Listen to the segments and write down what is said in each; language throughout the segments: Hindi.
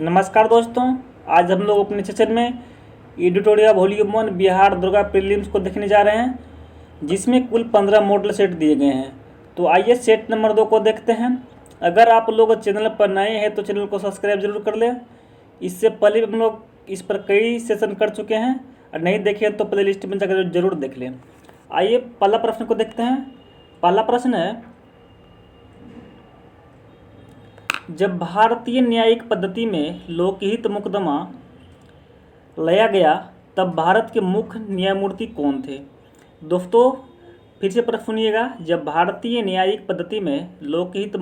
नमस्कार दोस्तों, आज हम लोग अपने सेशन में editorial volume 1 Bihar Durga prelims को देखने जा रहे हैं, जिसमें कुल 15 मॉडल सेट दिए गए हैं। तो आइए सेट नंबर 2 को देखते हैं। अगर आप लोग चैनल पर नए हैं तो चैनल को सब्सक्राइब जरूर कर लें। इससे पहले हम लोग इस पर कई सेशन कर चुके हैं और नहीं देखे तो प्ले लिस्ट में जाकर जरूर देख लें। आइए पहला प्रश्न को देखते हैं। पहला प्रश्न है, जब भारतीय न्यायिक पद्धति में लोकहित मुकदमा लाया गया तब भारत के मुख्य न्यायमूर्ति कौन थे? दोस्तों फिर से प्रश्न सुनिएगा। जब भारतीय न्यायिक पद्धति में लोकहित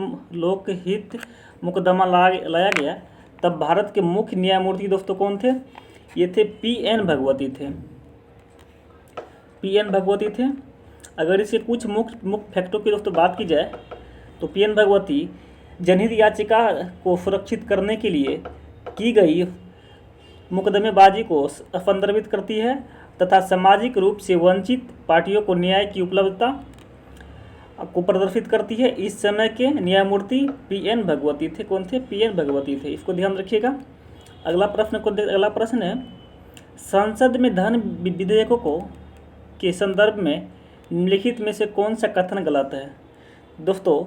मुकदमा लाया गया तब भारत के मुख्य न्यायमूर्ति दोस्तों कौन थे? ये थे पी.एन. भगवती थे। पी.एन. भगवती थे। अगर इसे कुछ मुख्य फैक्टों की दोस्तों बात की जाए तो पी.एन. भगवती जनहित याचिका को सुरक्षित करने के लिए की गई मुकदमेबाजी को संदर्भित करती है तथा सामाजिक रूप से वंचित पार्टियों को न्याय की उपलब्धता को प्रदर्शित करती है। इस समय के न्यायमूर्ति पी.एन. भगवती थे। कौन थे? पी.एन. भगवती थे। इसको ध्यान रखिएगा। अगला प्रश्न है, संसद में धन विधेयकों के संदर्भ में निम्नलिखित में से कौन सा कथन गलत है? दोस्तों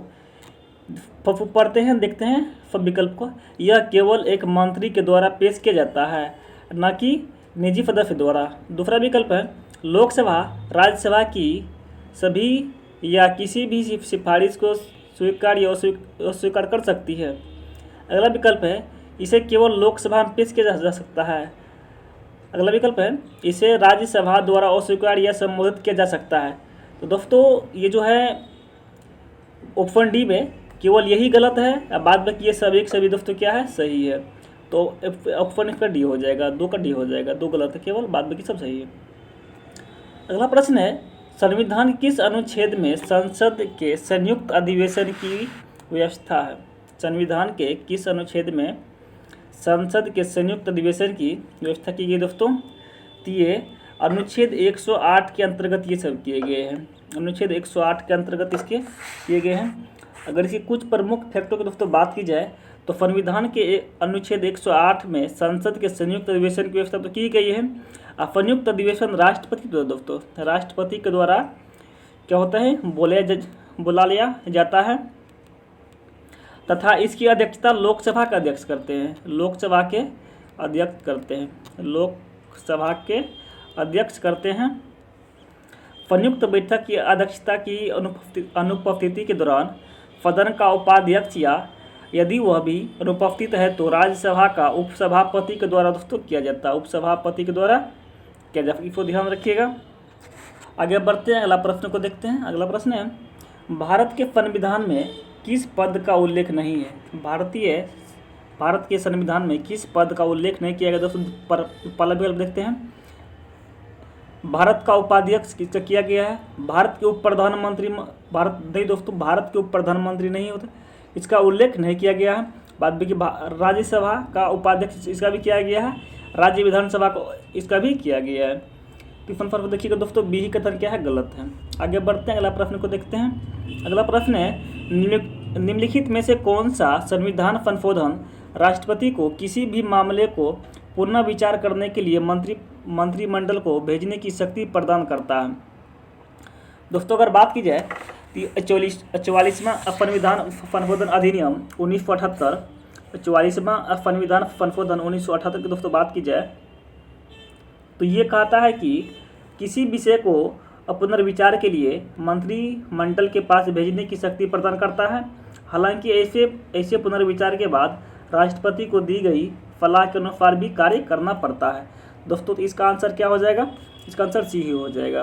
पढ़ते हैं, देखते हैं सब विकल्प को। यह केवल एक मंत्री के द्वारा पेश किया जाता है, न कि निजी सदस्य द्वारा। दूसरा विकल्प है, लोकसभा राज्यसभा की सभी या किसी भी सिफारिश को स्वीकार या अस्वीकार कर सकती है। अगला विकल्प है, इसे केवल लोकसभा में पेश किया जा सकता है। अगला विकल्प है, इसे राज्यसभा द्वारा अस्वीकार या संबोधित किया जा सकता है। तो दोस्तों ये जो है ऑप्शन डी में केवल यही गलत है, बाद में ये सभी दोस्तों क्या है? सही है। तो ऑप्शन इसका डी हो जाएगा, 2 का डी हो जाएगा। 2 गलत है केवल, बाद में सब सही है। अगला प्रश्न है, संविधान किस अनुच्छेद में संसद के संयुक्त अधिवेशन की व्यवस्था है? संविधान के किस अनुच्छेद में संसद के संयुक्त अधिवेशन की व्यवस्था की गई दोस्तों? तो ये अनुच्छेद 108 के अंतर्गत ये सब किए गए हैं। अनुच्छेद 108 के अंतर्गत इसके किए गए हैं। अगर इसकी कुछ प्रमुख फैक्टों की दोस्तों बात की जाए तो संविधान के अनुच्छेद 108 में संसद के संयुक्त अधिवेशन की व्यवस्था तो की गई है। संयुक्त अधिवेशन राष्ट्रपति दोस्तों राष्ट्रपति के द्वारा क्या होता है? बुला लिया जाता है तथा इसकी अध्यक्षता लोकसभा के अध्यक्ष करते हैं। लोकसभा के अध्यक्ष करते हैं। संयुक्त बैठक की अध्यक्षता की अनुपस्थिति के दौरान सदन का उपाध्यक्ष या यदि वह भी अनुपस्थित है तो राज्यसभा का उपसभापति के द्वारा दोस्तों किया जाता है। उपसभापति के द्वारा किया जाता है। इसको ध्यान रखिएगा। आगे बढ़ते हैं, अगला प्रश्न को देखते हैं। अगला प्रश्न है, भारत के संविधान में किस पद का उल्लेख नहीं है? भारत के संविधान में किस पद का उल्लेख नहीं किया गया दोस्तों? पहला विकल्प देखते हैं, भारत का उपाध्यक्ष किया गया है। भारत के उप प्रधानमंत्री भारत के उप प्रधानमंत्री नहीं होते, इसका उल्लेख नहीं किया गया है। बाद में राज्यसभा का उपाध्यक्ष इसका भी किया गया है। राज्य विधानसभा को इसका भी किया गया है। टिफन पर देखिएगा दोस्तों, बी ही कथन क्या है? गलत है। आगे बढ़ते हैं, अगला प्रश्न को देखते हैं। अगला प्रश्न है, निम्नलिखित में से कौन सा संविधान संशोधन राष्ट्रपति को किसी भी मामले को पुनः विचार करने के लिए मंत्रिमंडल को भेजने की शक्ति प्रदान करता है? दोस्तों अगर बात की जाए तो 44वां संविधान संशोधन अधिनियम 1978, 44वां संविधान संशोधन 1978 की दोस्तों बात की जाए तो ये कहता है कि किसी विषय को पुनर्विचार के लिए मंत्रिमंडल के पास भेजने की शक्ति प्रदान करता है। हालांकि ऐसे पुनर्विचार के बाद राष्ट्रपति को दी गई सलाह के अनुसार भी कार्य करना पड़ता है। दोस्तों तो इसका आंसर क्या हो जाएगा? इसका आंसर सी ही हो जाएगा।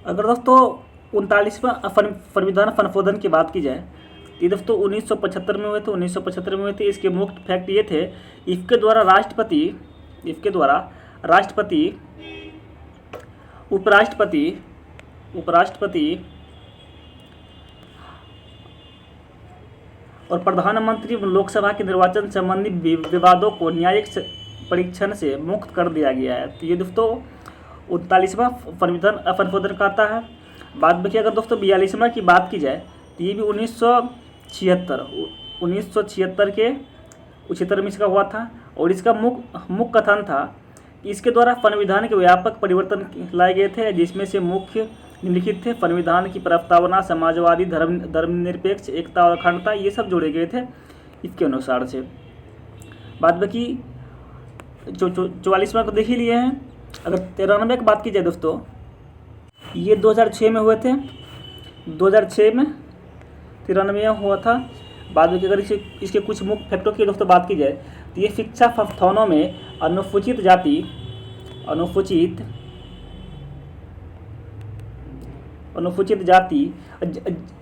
अगर दोस्तों 39वां संविधान संशोधन की बात की जाए तो दोस्तों 1975 में हुए थे। 1975 में हुए थे। इसके मुख्य फैक्ट ये थे, इसके द्वारा राष्ट्रपति उपराष्ट्रपति और प्रधानमंत्री लोकसभा के निर्वाचन संबंधी विवादों को न्यायिक परीक्षण से मुक्त कर दिया गया है। तो ये दोस्तों 39वां संविधान संशोधन कहता है। बाद में अगर दोस्तों 42वां की बात की जाए तो ये भी 1976 के उच्चतर में इसका हुआ था। और इसका मुख्य कथन था कि इसके द्वारा संविधान के व्यापक परिवर्तन लाए गए थे, जिसमें से मुख्य निम्नलिखित थे। संविधान की प्रस्तावना समाजवादी, धर्मनिरपेक्ष, एकता और अखंडता, ये सब जोड़े गए थे इसके अनुसार से। बाद बाकी 44वां को देख ही लिए हैं। अगर 93 की बात की जाए दोस्तों, ये 2006 में हुए थे, 2006 में 93 हुआ था। बाद में अगर इसके कुछ मुख्य फैक्टरों की दोस्तों बात की जाए तो ये शिक्षा संस्थानों में अनुसूचित जाति,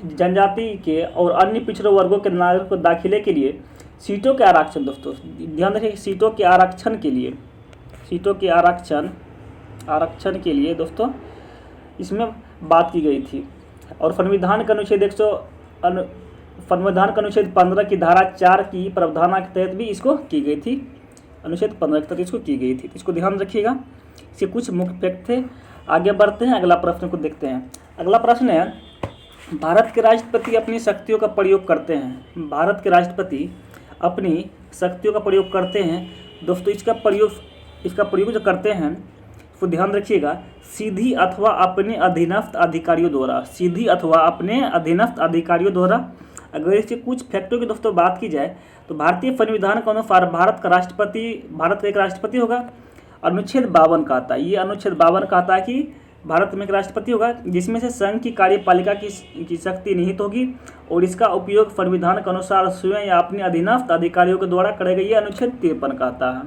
जनजाति के और अन्य पिछड़े वर्गों के नागरिकों को दाखिले के लिए सीटों के आरक्षण, दोस्तों ध्यान रखिए, सीटों के आरक्षण के लिए दोस्तों इसमें बात की गई थी। और संविधान का अनुच्छेद 15 की धारा 4 की प्रावधान के तहत भी इसको की गई थी, अनुच्छेद 15 के तहत इसको की गई थी। इसको ध्यान रखिएगा। इसके कुछ मुख्य फैक्ट थे। आगे बढ़ते हैं, अगला प्रश्न को देखते हैं। अगला प्रश्न है, भारत के राष्ट्रपति अपनी शक्तियों का प्रयोग करते हैं। भारत के राष्ट्रपति अपनी शक्तियों का प्रयोग करते हैं दोस्तों। इसका प्रयोग जो करते हैं इसको ध्यान रखिएगा, सीधी अथवा अपने अधीनस्थ अधिकारियों द्वारा। अगर इसके कुछ फैक्टरों की दोस्तों बात की जाए तो भारतीय संविधान के अनुसार भारत का एक राष्ट्रपति होगा। अनुच्छेद 52 कहता है, ये अनुच्छेद 52 कहता है कि भारत में एक राष्ट्रपति होगा, जिसमें से संघ की कार्यपालिका की शक्ति निहित होगी और इसका उपयोग संविधान के अनुसार स्वयं या अपने अधीनस्थ अधिकारियों के द्वारा करेगा। ये अनुच्छेद 53 कहता है,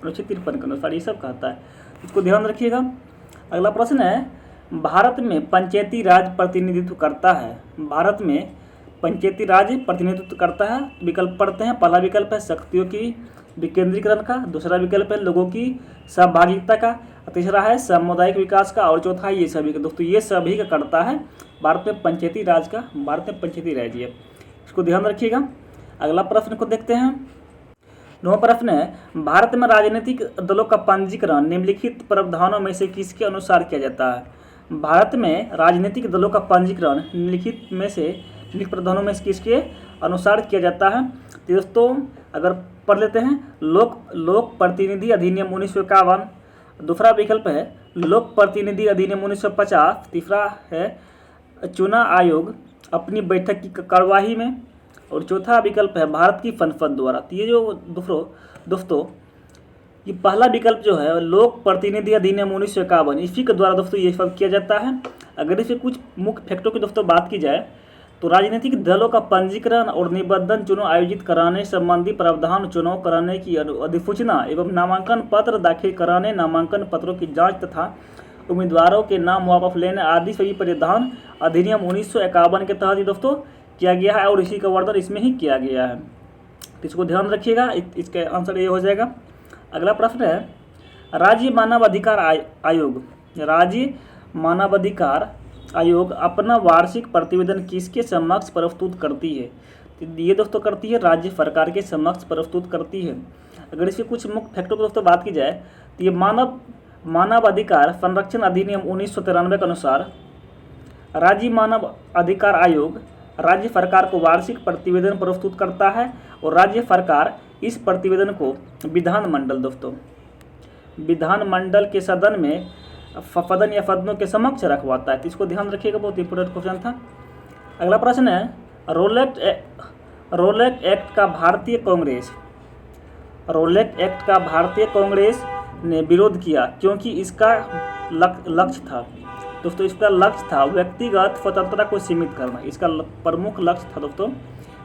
अनुच्छेद 53 के अनुसार ये सब कहता है। इसको ध्यान रखिएगा। अगला प्रश्न है, भारत में पंचायती राज प्रतिनिधित्व करता है। भारत में पंचायती राज प्रतिनिधित्व करता है। विकल्प पढ़ते हैं। पहला विकल्प है शक्तियों की विकेंद्रीकरण का, दूसरा विकल्प है लोगों की सहभागिता का, तीसरा है सामुदायिक विकास का, और चौथा है ये सभी का। दोस्तों ये सभी का करता है भारत में पंचायती राज है। इसको ध्यान रखिएगा। अगला प्रश्न को देखते हैं। 9वां प्रश्न है, भारत में राजनीतिक दलों का पंजीकरण निम्नलिखित प्रावधानों में से किसके अनुसार किया जाता है। भारत में राजनीतिक दलों का पंजीकरण निम्नलिखित प्रावधानों में से किसके अनुसार किया जाता है। तो दोस्तों अगर पढ़ लेते हैं, लोक प्रतिनिधि अधिनियम 1951, दूसरा विकल्प है लोक प्रतिनिधि अधिनियम 1950, तीसरा है चुनाव आयोग अपनी बैठक की कार्यवाही में, और चौथा विकल्प है भारत की संसद द्वारा। तो ये जो दोस्तों ये पहला विकल्प जो है लोक प्रतिनिधि अधिनियम 1951, इसी के द्वारा दोस्तों ये सब किया जाता है। अगर इसे कुछ मुख्य फैक्टरों की दोस्तों बात की जाए तो राजनीतिक दलों का पंजीकरण और निबंधन, चुनाव आयोजित कराने संबंधी प्रावधान, चुनाव कराने की अधिसूचना एवं नामांकन पत्र दाखिल कराने, नामांकन पत्रों की जांच तथा उम्मीदवारों के नाम वापस लेने आदि सभी प्रावधान अधिनियम 1951 के तहत ही दोस्तों किया गया है और इसी का वर्णन इसमें ही किया गया है। तो इसको ध्यान रखिएगा, इसका आंसर ये हो जाएगा। अगला प्रश्न है, राज्य मानवाधिकार आयोग अपना वार्षिक प्रतिवेदन किसके समक्ष प्रस्तुत करती है। तो ये दोस्तों करती है राज्य सरकार के समक्ष प्रस्तुत करती है। अगर इसके कुछ मुख्य फैक्टरों की दोस्तों बात की जाए तो ये मानवाधिकार संरक्षण अधिनियम 1993 के अनुसार राज्य मानव अधिकार आयोग राज्य सरकार को वार्षिक प्रतिवेदन प्रस्तुत करता है और राज्य सरकार इस प्रतिवेदन को विधानमंडल के सदन या सदनों के समक्ष रखवाता है। तो इसको ध्यान रखिएगा, बहुत इंपोर्टेंट क्वेश्चन था। अगला प्रश्न है, रोलेट एक्ट का भारतीय कांग्रेस ने विरोध किया क्योंकि इसका लक्ष्य था। दोस्तों इसका लक्ष्य था व्यक्तिगत स्वतंत्रता को सीमित करना। इसका प्रमुख लक्ष्य था दोस्तों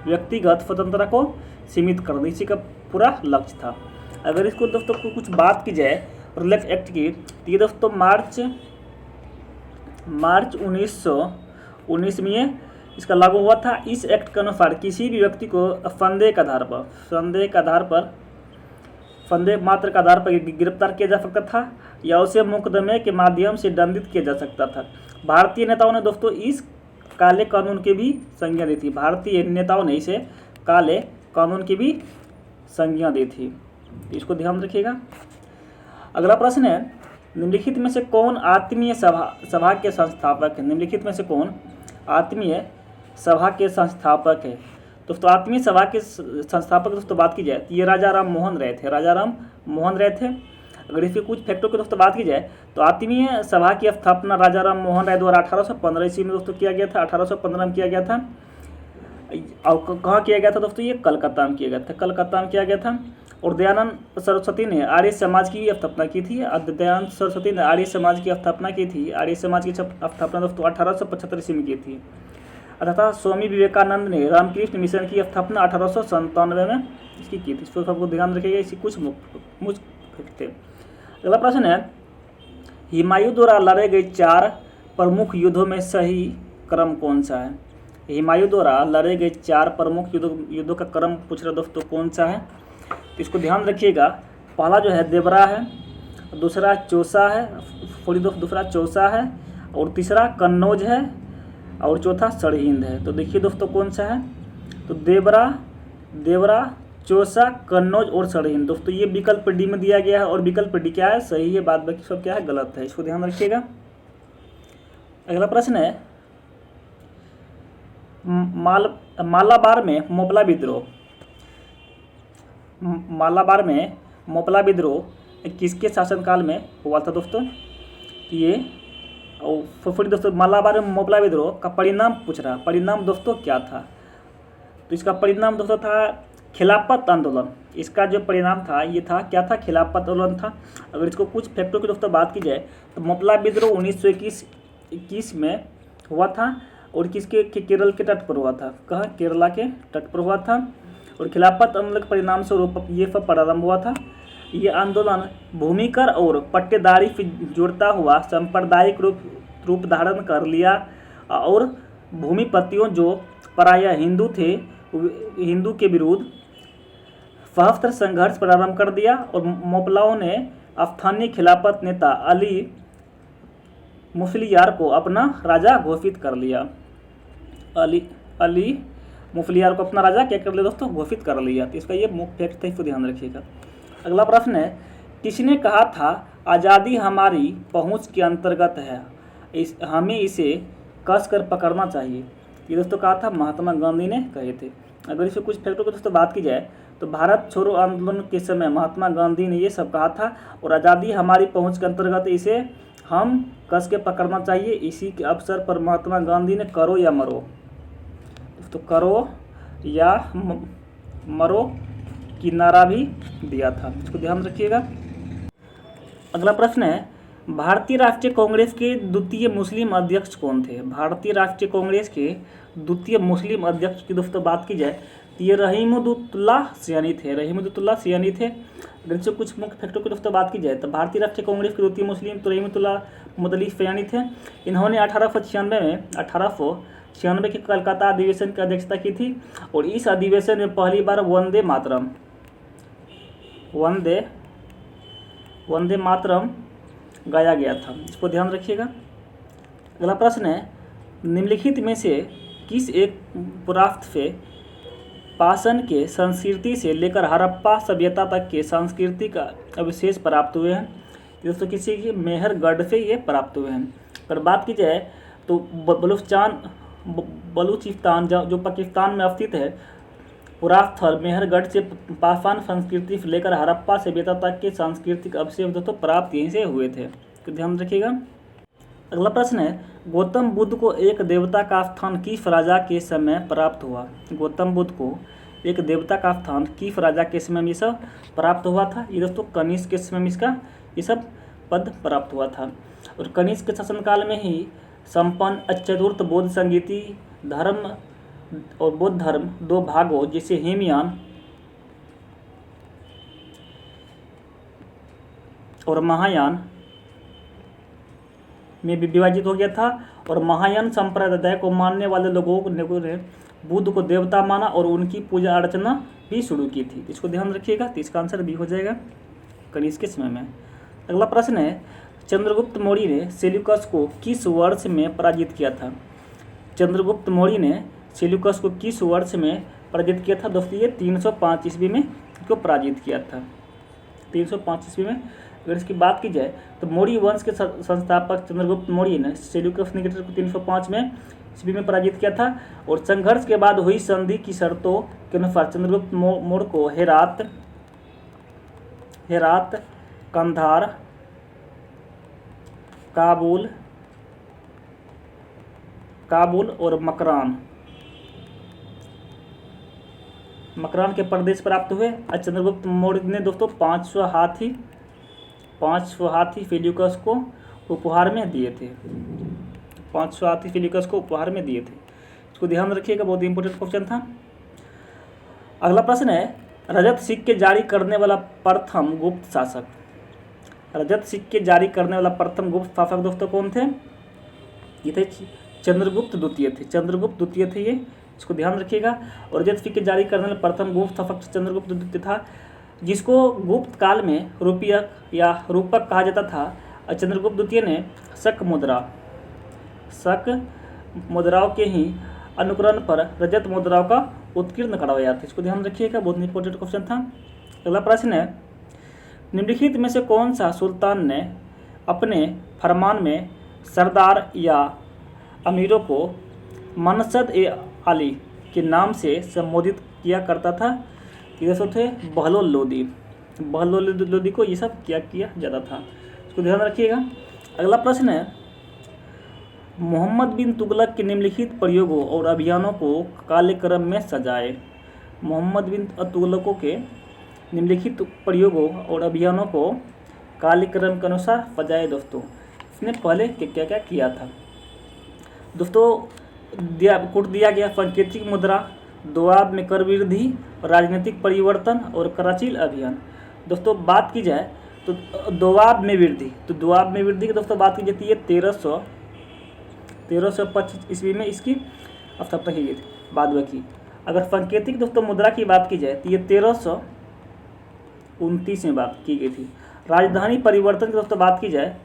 व्यक्तिगत स्वतंत्रता को सीमित करना, इसी का पूरा लक्ष्य था। अगर इसको दोस्तों को कुछ बात की जाए रोलेट एक्ट की, तो ये दोस्तों मार्च 1919 में इसका लागू हुआ था। इस एक्ट के अनुसार किसी भी व्यक्ति को संदेह मात्र के आधार पर गिरफ्तार किया जा सकता था या उसे मुकदमे के माध्यम से दंडित किया जा सकता था। भारतीय नेताओं ने दोस्तों इस काले कानून की भी संज्ञा दी थी। भारतीय नेताओं ने इसे काले कानून की भी संज्ञा दी थी। इसको ध्यान रखिएगा। अगला प्रश्न है, निम्नलिखित में से कौन आत्मीय सभा के संस्थापक है। निम्नलिखित में से कौन आत्मीय सभा के संस्थापक है। दोस्तों आत्मीय सभा के संस्थापक दोस्तों बात की जाए तो ये राजा राम मोहन राय थे, राजा राम मोहन राय थे। अगर इसके कुछ फैक्टों की दोस्तों बात की जाए तो आत्मीय सभा की स्थापना राजा राम मोहन राय द्वारा 1815 ईस्वी में दोस्तों किया गया था, 1815 में किया गया था। और कहाँ किया गया था दोस्तों, ये कलकत्ता में किया गया था, कलकत्ता में किया गया था। और दयानंद सरस्वती ने आर्य समाज की स्थापना की थी, दयानंद सरस्वती ने आर्य समाज की स्थापना की थी। आर्य समाज की स्थापना दोस्तों 1875 ईस्वी में की थी। तथा स्वामी विवेकानंद ने रामकृष्ण मिशन की स्थापना 1897 में इसकी की थी। इसको सबको ध्यान रखिएगा, इसकी कुछ मुख्य थे। अगला प्रश्न है, हुमायूं द्वारा लड़े गए 4 प्रमुख युद्धों में सही क्रम कौन सा है? हुमायूं द्वारा लड़े गए 4 प्रमुख युद्धों का क्रम पूछ रहा दोस्तों कौन सा है? तो इसको ध्यान रखिएगा। पहला जो है देवरा है, दूसरा चौसा है, दूसरा चौसा है, और तीसरा कन्नौज है, और चौथा सरहिंद है। तो देखिए दोस्तों कौन सा है, तो देवरा, चौसा, कन्नौज और सरहिंद। दोस्तों ये विकल्प डी में दिया गया है, और विकल्प डी क्या है, सही है, बाद बाकी सब क्या है, गलत है। इसको ध्यान रखिएगा। अगला प्रश्न है, मालाबार में मोपला विद्रोह किसके शासनकाल में हुआ था दोस्तों? ये और दोस्तों मालाबार में मोपला विद्रोह का परिणाम पूछ रहा, परिणाम दोस्तों क्या था? तो इसका परिणाम दोस्तों था खिलाफत आंदोलन। इसका जो परिणाम था ये था, क्या था, खिलाफत आंदोलन था। अगर इसको कुछ फैक्टों की दोस्तों बात की जाए तो मोपला विद्रोह 1921 में हुआ था, और किसके केरल के तट पर हुआ था? कहाँ? केरला के तट पर हुआ था। और खिलाफत आंदोलन के परिणाम स्वरूप ये सब प्रारंभ हुआ था। ये आंदोलन भूमिकर और पट्टेदारी से जुड़ता हुआ सांप्रदायिक रूप धारण कर लिया, और भूमिपतियों जो प्रायः हिंदू थे, हिंदू के विरुद्ध सशस्त्र संघर्ष प्रारंभ कर दिया। और मोपलाओं ने स्थानीय खिलाफत नेता अली मुफलियार को अपना राजा घोषित कर लिया। अली मुफलियार को अपना राजा क्या कर लिया दोस्तों? घोषित कर लिया। तो इसका ये मुख्य फैक्ट है, इसको ध्यान रखिएगा। अगला प्रश्न है, किसने कहा था आज़ादी हमारी पहुंच के अंतर्गत है, हमें इसे कस कर पकड़ना चाहिए? ये दोस्तों कहा था महात्मा गांधी ने कहे थे। अगर इसे कुछ फैक्टों की दोस्तों बात की जाए तो भारत छोड़ो आंदोलन के समय महात्मा गांधी ने ये सब कहा था, और आज़ादी हमारी पहुंच के अंतर्गत इसे हम कस के पकड़ना चाहिए। इसी के अवसर पर महात्मा गांधी ने करो या मरो, तो करो या मरो की नारा भी दिया था। इसको ध्यान रखिएगा। अगला प्रश्न है, भारतीय राष्ट्रीय कांग्रेस के द्वितीय मुस्लिम अध्यक्ष कौन थे? भारतीय राष्ट्रीय कांग्रेस के द्वितीय मुस्लिम अध्यक्ष की दोस्तों बात की जाए तो ये रहीमुद्दौला सियानी थे, रहीमुद्दौला सियानी थे। अगर इससे कुछ मुख्य फैक्टों की दोस्तों बात की जाए तो भारतीय राष्ट्रीय कांग्रेस के द्वितीय मुस्लिम तो रहीमुद्दौला मुतल्लिब सियानी थे। इन्होंने 1896 के कलकत्ता अधिवेशन की अध्यक्षता की थी, और इस अधिवेशन में पहली बार वंदे मातरम गाया गया था। इसको ध्यान रखिएगा। अगला प्रश्न है, निम्नलिखित में से किस एक पुरातत्व से पाषाण के संस्कृति से लेकर हड़प्पा सभ्यता तक के सांस्कृतिक अवशेष प्राप्त हुए हैं? दोस्तों किसी मेहरगढ़ से ये प्राप्त हुए हैं। अगर बात की जाए तो बलूचिस्तान जो पाकिस्तान में स्थित है, पुरास्थल मेहरगढ़ से पाषाण संस्कृति से लेकर हड़प्पा सभ्यता तक के सांस्कृतिक अवशेष दोस्तों प्राप्त यहीं से हुए थे, तो ध्यान रखिएगा। अगला प्रश्न है, गौतम बुद्ध को एक देवता का स्थान किस राजा के समय प्राप्त हुआ? गौतम बुद्ध को एक देवता का स्थान किस राजा के समय में ये सब प्राप्त हुआ था? ये दोस्तों कनिष्क के समय में इसका ये सब पद प्राप्त हुआ था। और कनिष्क के शासनकाल में ही संपन्न चतुर्थ बौद्ध संगीति धर्म और बौद्ध धर्म 2 भागों जैसे हीनयान और महायान में विभाजित हो गया था। और महायान संप्रदाय को मानने वाले लोगों ने बुद्ध को देवता माना और उनकी पूजा अर्चना भी शुरू की थी। इसको ध्यान रखिएगा। तो इसका आंसर भी हो जाएगा कनिष्क के समय में। अगला प्रश्न है, चंद्रगुप्त मौर्य ने सेल्यूकस को किस वर्ष में पराजित किया था? चंद्रगुप्त मौर्य ने सेल्यूकस को किस वर्ष में पराजित किया था? दोस्तों ये 305 ईस्वी में इसको पराजित किया था, 305 ईस्वी में। अगर इसकी बात की जाए तो मौर्य वंश के संस्थापक चंद्रगुप्त मौर्य ने सेल्यूकस निकेटर को 305 में ईस्वी में पराजित किया था। और संघर्ष के बाद हुई संधि की शर्तों के अनुसार चंद्रगुप्त मौर्य को हेरात, कंधार, काबुल और मकरान के प्रदेश प्राप्त हुए। चंद्रगुप्त मौर्य ने दोस्तों 500 हाथी सेल्यूकस को उपहार में दिए थे। 500 हाथी सेल्यूकस को उपहार में दिए थे। इसको ध्यान रखिएगा, बहुत इंपॉर्टेंट क्वेश्चन था। अगला प्रश्न है, रजत सिक्के जारी करने वाला प्रथम गुप्त शासक। रजत सिक्के जारी करने वाला प्रथम गुप्त शासक दोस्तों कौन थे? ये थे चंद्रगुप्त द्वितीय थे ये, इसको ध्यान रखिएगा। और रजत सिक्के जारी करने वाला प्रथम गुप्त शासक चंद्रगुप्त द्वितीय था, जिसको गुप्त काल में रुपयक या रूपक कहा जाता था। चंद्रगुप्त द्वितीय ने शक मुद्राओं के ही अनुकरण पर रजत मुद्राओं का उत्कीर्ण करवाया था। इसको ध्यान रखिएगा, बहुत इंपॉर्टेंट क्वेश्चन था। अगला प्रश्न है, निम्नलिखित में से कौन सा सुल्तान ने अपने फरमान में सरदार या अमीरों को मनसद ए आली के नाम से संबोधित किया करता था? ये सब थे बहलोल लोदी को ये सब क्या किया जाता था, इसको ध्यान रखिएगा। अगला प्रश्न है, मोहम्मद बिन तुगलक के निम्नलिखित प्रयोगों और अभियानों को काले क्रम में सजाए। मोहम्मद बिन तुगलकों के निम्नलिखित प्रयोगों और अभियानों को काले क्रम के अनुसार सजाए। दोस्तों इसने पहले क्या क्या किया था? दोस्तों कुट दिया गया सांकेतिक मुद्रा, दोआब में कर वृद्धि, राजनीतिक परिवर्तन और कराचील अभियान। दोस्तों बात की जाए तो दोआब में वृद्धि की दोस्तों बात की जाती है 1325 ईस्वी में इसकी स्थापना की गई थी, बाद में की। अगर सांकेतिक दोस्तों मुद्रा की बात की जाए तो ये 1329 में बात की गई थी। राजधानी परिवर्तन की दोस्तों बात की जाए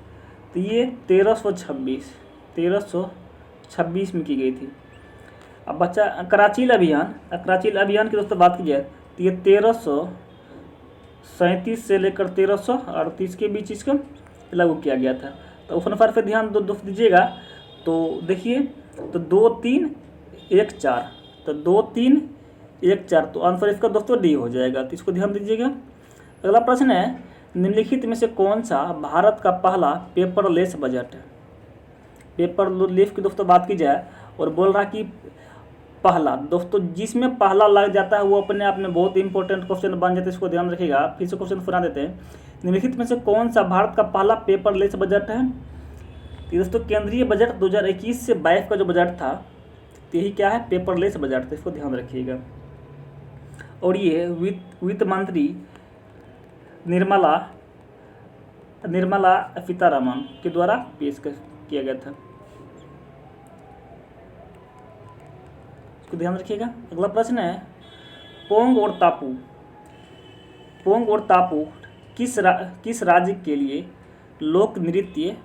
तो ये 1326 में की गई थी। अब बच्चा कराचील अभियान की दोस्तों बात की जाए तो ये 1337 से लेकर 1338 के बीच इसको लागू किया गया था। तो उस अनुसार से ध्यान दोस्त दीजिएगा। तो देखिए, तो 2 3 1 4, तो 2 3 1 4, तो आंसर इसका दोस्तों डी हो जाएगा, तो इसको ध्यान दीजिएगा। अगला प्रश्न है, निम्नलिखित में से कौन सा भारत का पहला पेपरलेस बजट है? पेपरलेस की दोस्तों बात की जाए और बोल रहा कि पहला, दोस्तों जिसमें पहला लग जाता है वो अपने आप में बहुत इंपॉर्टेंट क्वेश्चन बन जाता है, इसको ध्यान रखिएगा। फिर से क्वेश्चन सुना देते हैं, निम्नलिखित में से कौन सा भारत का पहला पेपरलेस बजट है? तो दोस्तों केंद्रीय बजट 2021 से 22 का जो बजट था यही क्या है? पेपरलेस बजट था, इसको ध्यान रखिएगा। और ये वित्त मंत्री निर्मला सीतारमण के द्वारा पेश किया गया था, इसको ध्यान रखिएगा। अगला प्रश्न है, पोंग और तापू किस राज्य के लिए लोकप्रिय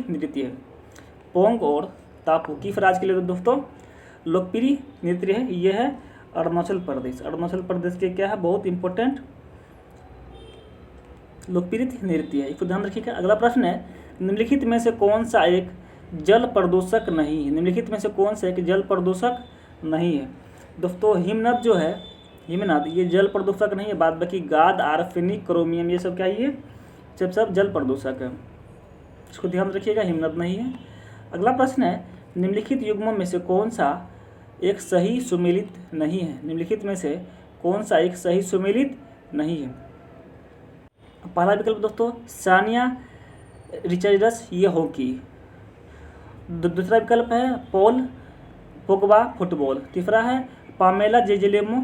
नृत्य है? पोंग और तापू किस राज्य के लिए दोस्तों लोकप्रिय नृत्य है? यह है अरुणाचल प्रदेश के क्या है? बहुत इंपॉर्टेंट लोकप्रिय नृत्य है, इसको ध्यान रखिएगा। अगला प्रश्न है, निम्नलिखित में से कौन सा एक जल प्रदूषक नहीं है? दोस्तों हिमनद जो है, ये जल प्रदूषक नहीं है। बाद बाकी गाद, आर्सेनिक, क्रोमियम ये सब क्या है? ये सब जल प्रदूषक है, इसको ध्यान रखिएगा, हिमनद नहीं है। अगला प्रश्न है, निम्नलिखित युग्मों में से कौन सा एक सही सुमेलित नहीं है? पहला विकल्प दोस्तों सानिया रिचर्ड्स, ये हॉकी। दूसरा विकल्प है पॉल पोगबा, फुटबॉल। तीसरा है पामेला जेजेलेमो,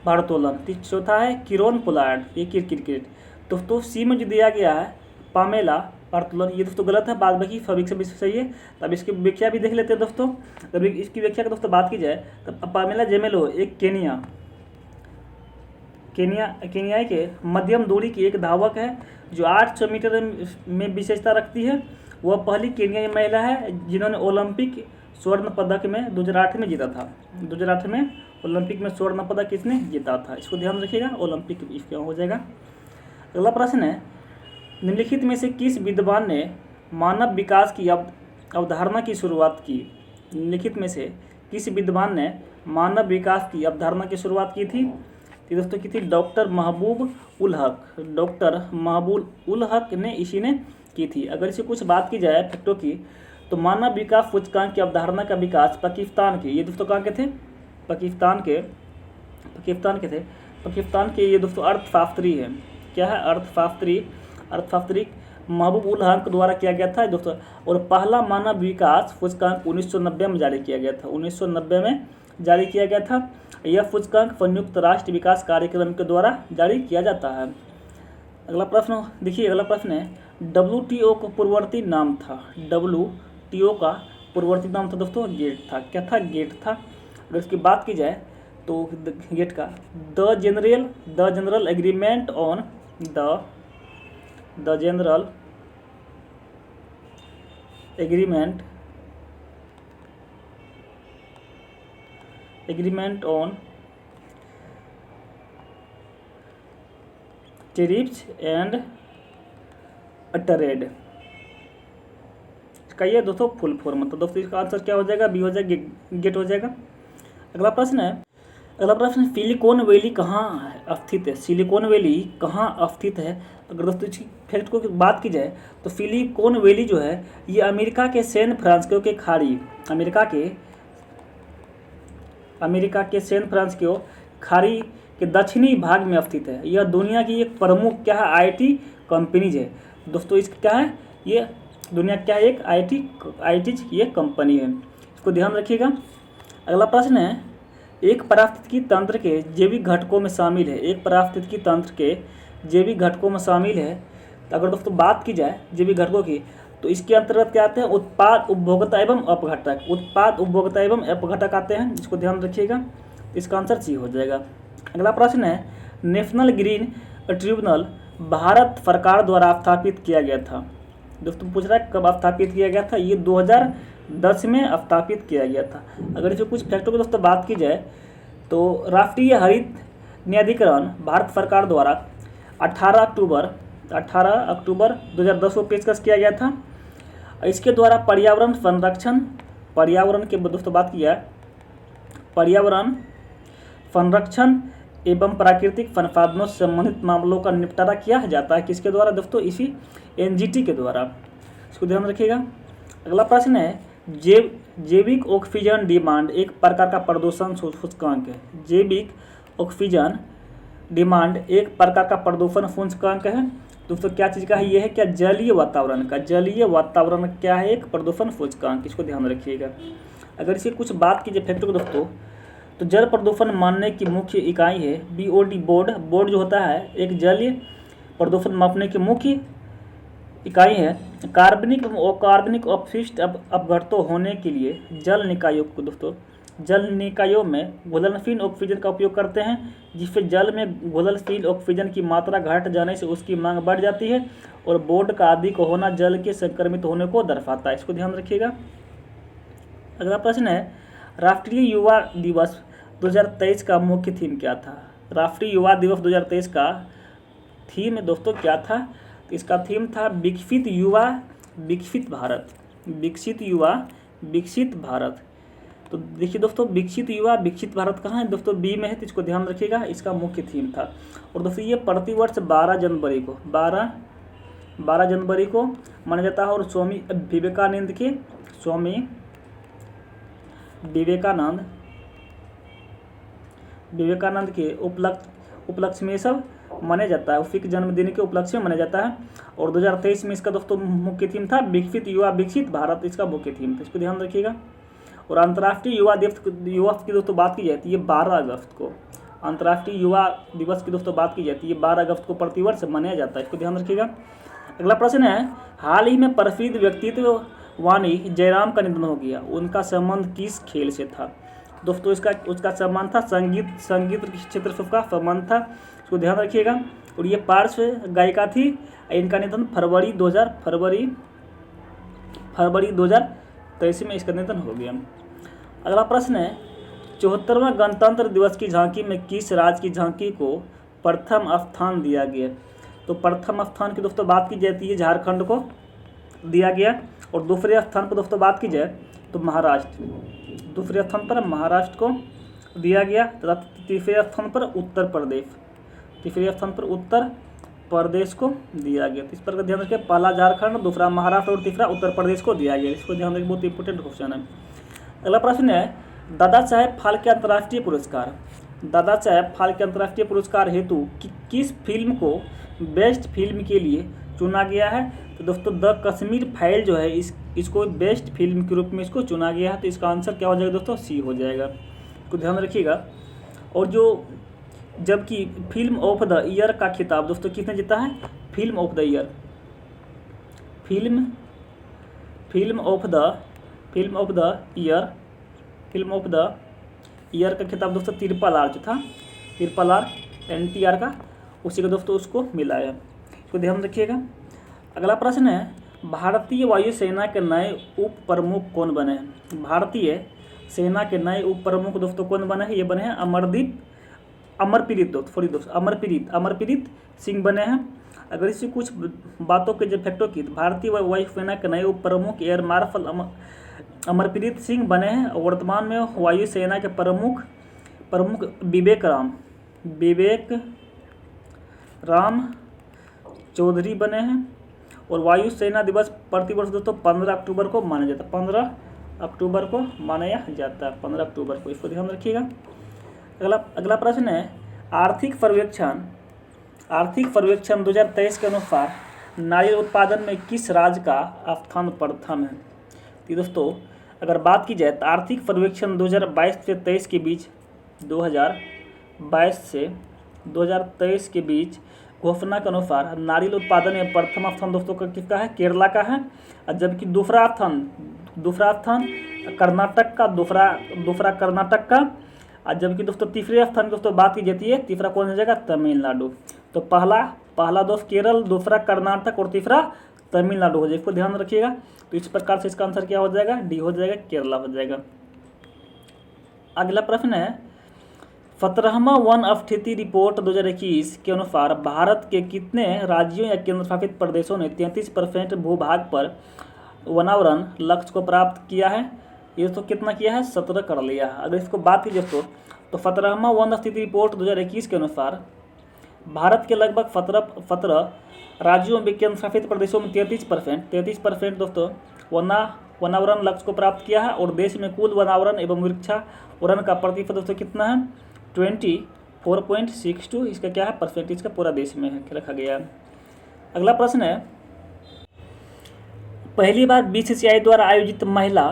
भारोत्तोलन। चौथा है किरोन पोलार्ड, ये क्रिकेट। दोस्तों सी में जो दिया गया है पामेला भारोत्तोलन, ये दोस्तों गलत है, बाद बाकी सभी सही है। तब इसकी व्याख्या भी देख लेते हैं दोस्तों। तब इसकी व्याख्या की दोस्तों बात की जाए तो पामेला जेमेलो एक केनिया के मध्यम दूरी की एक धावक है जो 800 मीटर में विशेषता रखती है। वह पहली केनियाई महिला है जिन्होंने ओलंपिक स्वर्ण पदक में 2008 में जीता था। 2008 में ओलंपिक में स्वर्ण पदक किसने जीता था? इसको ध्यान रखिएगा, ओलंपिक इसका हो जाएगा। अगला प्रश्न है, निम्नलिखित में से किस विद्वान ने मानव विकास की अवधारणा की शुरुआत की? निम्नलिखित में से किस विद्वान ने मानव विकास की अवधारणा की शुरुआत की थी? तो दोस्तों की थी डॉक्टर महबूब उल हक। डॉक्टर महबूब उल हक ने इसी ने की थी। अगर इसे कुछ बात की जाए फैक्टों की, तो मानव विकास सूचकांक की अवधारणा का विकास पाकिस्तान के, ये दोस्तों कहाँ के थे? पाकिस्तान के थे। पाकिस्तान के ये दोस्तों अर्थशास्त्री है। क्या है? अर्थशास्त्री महबूब उल हक द्वारा किया गया था दोस्तों। और पहला मानव विकास सूचकांक 1990 में जारी किया गया था। 1990 में जारी किया गया था। यह सूचकांक संयुक्त राष्ट्र विकास कार्यक्रम के द्वारा जारी किया जाता है। अगला प्रश्न देखिए, अगला प्रश्न है WTO का पूर्ववर्ती नाम था। WTO का पूर्ववर्ती नाम था दोस्तों गेट था। क्या था? गेट था। अगर इसकी बात की जाए तो गेट का the general agreement on the general agreement on tariffs and trade, इसका ये दोस्तों फुल फॉर्म। तो दोस्तों इसका आंसर क्या हो जाएगा? बी हो जाएगा, गेट हो जाएगा। अगला प्रश्न है सिलिकॉन वैली कहाँ स्थित है? सिलिकॉन वैली कहाँ स्थित है? अगर दोस्तों इसकी फैक्ट को बात की जाए तो सिलिकॉन वैली जो है ये अमेरिका के सैन फ्रांसिस्को के खाड़ी, अमेरिका के सैन फ्रांसिस्को खाड़ी के दक्षिणी भाग में स्थित है। यह दुनिया की एक प्रमुख क्या है? IT कंपनीज है दोस्तों। इसका क्या है? ये दुनिया क्या है? एक IT ये कंपनी है, इसको ध्यान रखिएगा। अगला प्रश्न है एक पारिस्थितिकी तंत्र के जैविक घटकों में शामिल है। एक पारिस्थितिकी तंत्र के जैविक घटकों में शामिल है। तो अगर दोस्तों बात की जाए जैविक घटकों की, तो इसके अंतर्गत क्या आते हैं? उत्पाद, उपभोक्ता एवं अपघटक। उत्पाद, उपभोक्ता एवं अपघटक आते हैं, इसको ध्यान रखिएगा। इसका आंसर सी हो जाएगा। अगला प्रश्न है नेशनल ग्रीन ट्रिब्यूनल भारत सरकार द्वारा स्थापित किया गया था। दोस्तों पूछ रहा है कब स्थापित किया गया था? ये 2010 में स्थापित किया गया था। अगर इसे कुछ फैक्टों की दोस्तों बात की जाए तो राष्ट्रीय हरित न्यायाधिकरण भारत सरकार द्वारा 18 अक्टूबर 2010 को पेशकश किया गया था। इसके द्वारा पर्यावरण की दोस्तों बात की जाए, पर्यावरण संरक्षण एवं प्राकृतिक संसाधनों से संबंधित मामलों का निपटारा किया जाता है। किसके द्वारा दोस्तों? इसी NGT के द्वारा, इसको ध्यान रखिएगा। अगला प्रश्न है जैविक ऑक्सीजन डिमांड एक प्रकार का प्रदूषण सूचकांक है। जैविक ऑक्सीजन डिमांड एक प्रकार का प्रदूषण सूचकांक है दोस्तों। क्या चीज़ का है? ये है क्या? जलीय वातावरण का। जलीय वातावरण क्या है? एक प्रदूषण सूचकांक, इसको ध्यान रखिएगा। अगर इसे कुछ बात कीजिए फैक्टर को दोस्तों, तो जल प्रदूषण मापने की मुख्य इकाई है BOD बोर्ड जो होता है एक जलीय प्रदूषण मापने की मुख्य इकाई है। कार्बनिक अपशिष्ट अपघटित होने के लिए जल निकायों में घुलनशील ऑक्सीजन का उपयोग करते हैं, जिससे जल में घुलनशील ऑक्सीजन की मात्रा घट जाने से उसकी मांग बढ़ जाती है और बोर्ड का अधिक होना जल के संक्रमित होने को दर्शाता है, इसको ध्यान रखिएगा। अगला प्रश्न है राष्ट्रीय युवा दिवस 2023 का मुख्य थीम क्या था? राष्ट्रीय युवा दिवस 2023 का थीम दोस्तों क्या था? तो इसका थीम था विकसित युवा विकसित भारत। तो देखिए दोस्तों विकसित युवा विकसित भारत कहाँ है दोस्तों? बी में है, तो इसको ध्यान रखिएगा। इसका मुख्य थीम था। और दोस्तों ये प्रतिवर्ष 12 जनवरी को माना जाता है। और स्वामी विवेकानंद के उपलक्ष्य में सब माना जाता है, उसी के जन्मदिन के उपलक्ष्य में माना जाता है। और 2023 में इसका दोस्तों मुख्य थीम था विकसित युवा विकसित भारत, इसका मुख्य थीम था, इसको ध्यान रखिएगा। और अंतर्राष्ट्रीय युवा दिवस की दोस्तों बात की जाती है 12 अगस्त को। अंतर्राष्ट्रीय युवा दिवस की दोस्तों बात की जाती है 12 अगस्त को प्रतिवर्ष मनाया जाता है, इसको ध्यान रखिएगा। अगला प्रश्न है हाल ही में प्रसिद्ध व्यक्तित्व वाणी जयराम का निधन हो गया, उनका संबंध किस खेल से था? दोस्तों उसका संबंध था संगीत क्षेत्र से उसका संबंध था, इसको ध्यान रखिएगा। और ये पार्श्व गायिका थी। इनका निधन फरवरी 2023 में इसका निधन हो गया। अगला प्रश्न है 74वां गणतंत्र दिवस की झांकी में किस राज्य की झांकी को प्रथम स्थान दिया गया? तो प्रथम स्थान की दोस्तों बात की जाती है झारखंड को दिया गया। और दूसरे स्थान पर दोस्तों बात की जाए तो महाराष्ट्र, दूसरे स्थान पर महाराष्ट्र को दिया गया तथा तीसरे स्थान पर उत्तर प्रदेश, तीसरे स्थान पर उत्तर प्रदेश को दिया गया। तो इस पर ध्यान रखिए, पहला झारखंड, दूसरा महाराष्ट्र और तीसरा उत्तर प्रदेश को दिया गया। इसको ध्यान रखिए, बहुत इंपॉर्टेंट क्वेश्चन है। अगला प्रश्न है दादा साहेब फाल्के अंतर्राष्ट्रीय पुरस्कार, दादा साहेब फाल्के अंतर्राष्ट्रीय पुरस्कार हेतु किस फिल्म को बेस्ट फिल्म के लिए चुना गया है? तो दोस्तों द कश्मीर फाइल जो है इसको बेस्ट फिल्म के रूप में इसको चुना गया है। तो इसका आंसर क्या हो जाएगा दोस्तों? सी हो जाएगा, इसको ध्यान रखिएगा। और जो जबकि फिल्म ऑफ द ईयर का खिताब दोस्तों किसने जीता है? Film of the year, film of the year का खिताब दोस्तों तिरपाल आर जो था, तिरपाल आर NTR का, उसी का दोस्तों उसको मिला है। इसको ध्यान रखिएगा। अगला प्रश्न है भारतीय वायुसेना के नए उप प्रमुख कौन बने हैं? भारतीय सेना के नए उप प्रमुख दोस्तों कौन बने हैं? ये बने हैं अमरप्रीत सिंह बने हैं। अगर इससे कुछ बातों के जो फैक्टों की, भारतीय वायुसेना के नए उप प्रमुख एयर मार्शल अमरप्रीत सिंह बने हैं। वर्तमान में वायुसेना के प्रमुख विवेक राम चौधरी बने हैं। और वायुसेना दिवस प्रतिवर्ष दोस्तों 15 अक्टूबर को माना जाता है, 15 अक्टूबर को मनाया जाता है, 15 अक्टूबर को, इसको ध्यान रखिएगा। अगला प्रश्न है आर्थिक सर्वेक्षण 2023 के अनुसार नारियल उत्पादन में किस राज्य का स्थान प्रथम है? तो दोस्तों अगर बात की जाए तो आर्थिक सर्वेक्षण 2022 से 23 के बीच, 2022 से 2023 के बीच घोषणा के अनुसार नारियल उत्पादन में प्रथम स्थान दोस्तों का किसका है? केरला का है। और जबकि दूसरा स्थान कर्नाटक का, दूसरा कर्नाटक का। और जबकि दोस्तों तीसरे स्थान की दोस्तों बात की जाती है, तीसरा कौन हो जाएगा? तमिलनाडु। तो पहला दोस्त केरल, दूसरा कर्नाटक और तीसरा तमिलनाडु हो जाएगा, इसको ध्यान रखिएगा। तो इस प्रकार से इसका आंसर क्या हो जाएगा? डी हो जाएगा, केरला हो जाएगा। अगला प्रश्न है 17वां वन स्थिति रिपोर्ट 2021 के अनुसार भारत के कितने राज्यों या केंद्रशासित प्रदेशों ने 33% भूभाग पर वनावरण लक्ष्य को प्राप्त किया है? ये तो कितना किया है? 17 कर लिया है। अगर इसको बात की जाए तो 17वां वन स्थिति रिपोर्ट 2021 के अनुसार भारत के लगभग 17 राज्यों में केंद्रशासित प्रदेशों में 33% दोस्तों वनावरण लक्ष्य को प्राप्त किया है। और देश में कुल वनावरण एवं वृक्षावरण का प्रतिशत दोस्तों कितना है? 24.62। इसका क्या है? परसेंटेज का पूरा देश में है रखा गया है। अगला प्रश्न है पहली बार BCCI द्वारा आयोजित महिला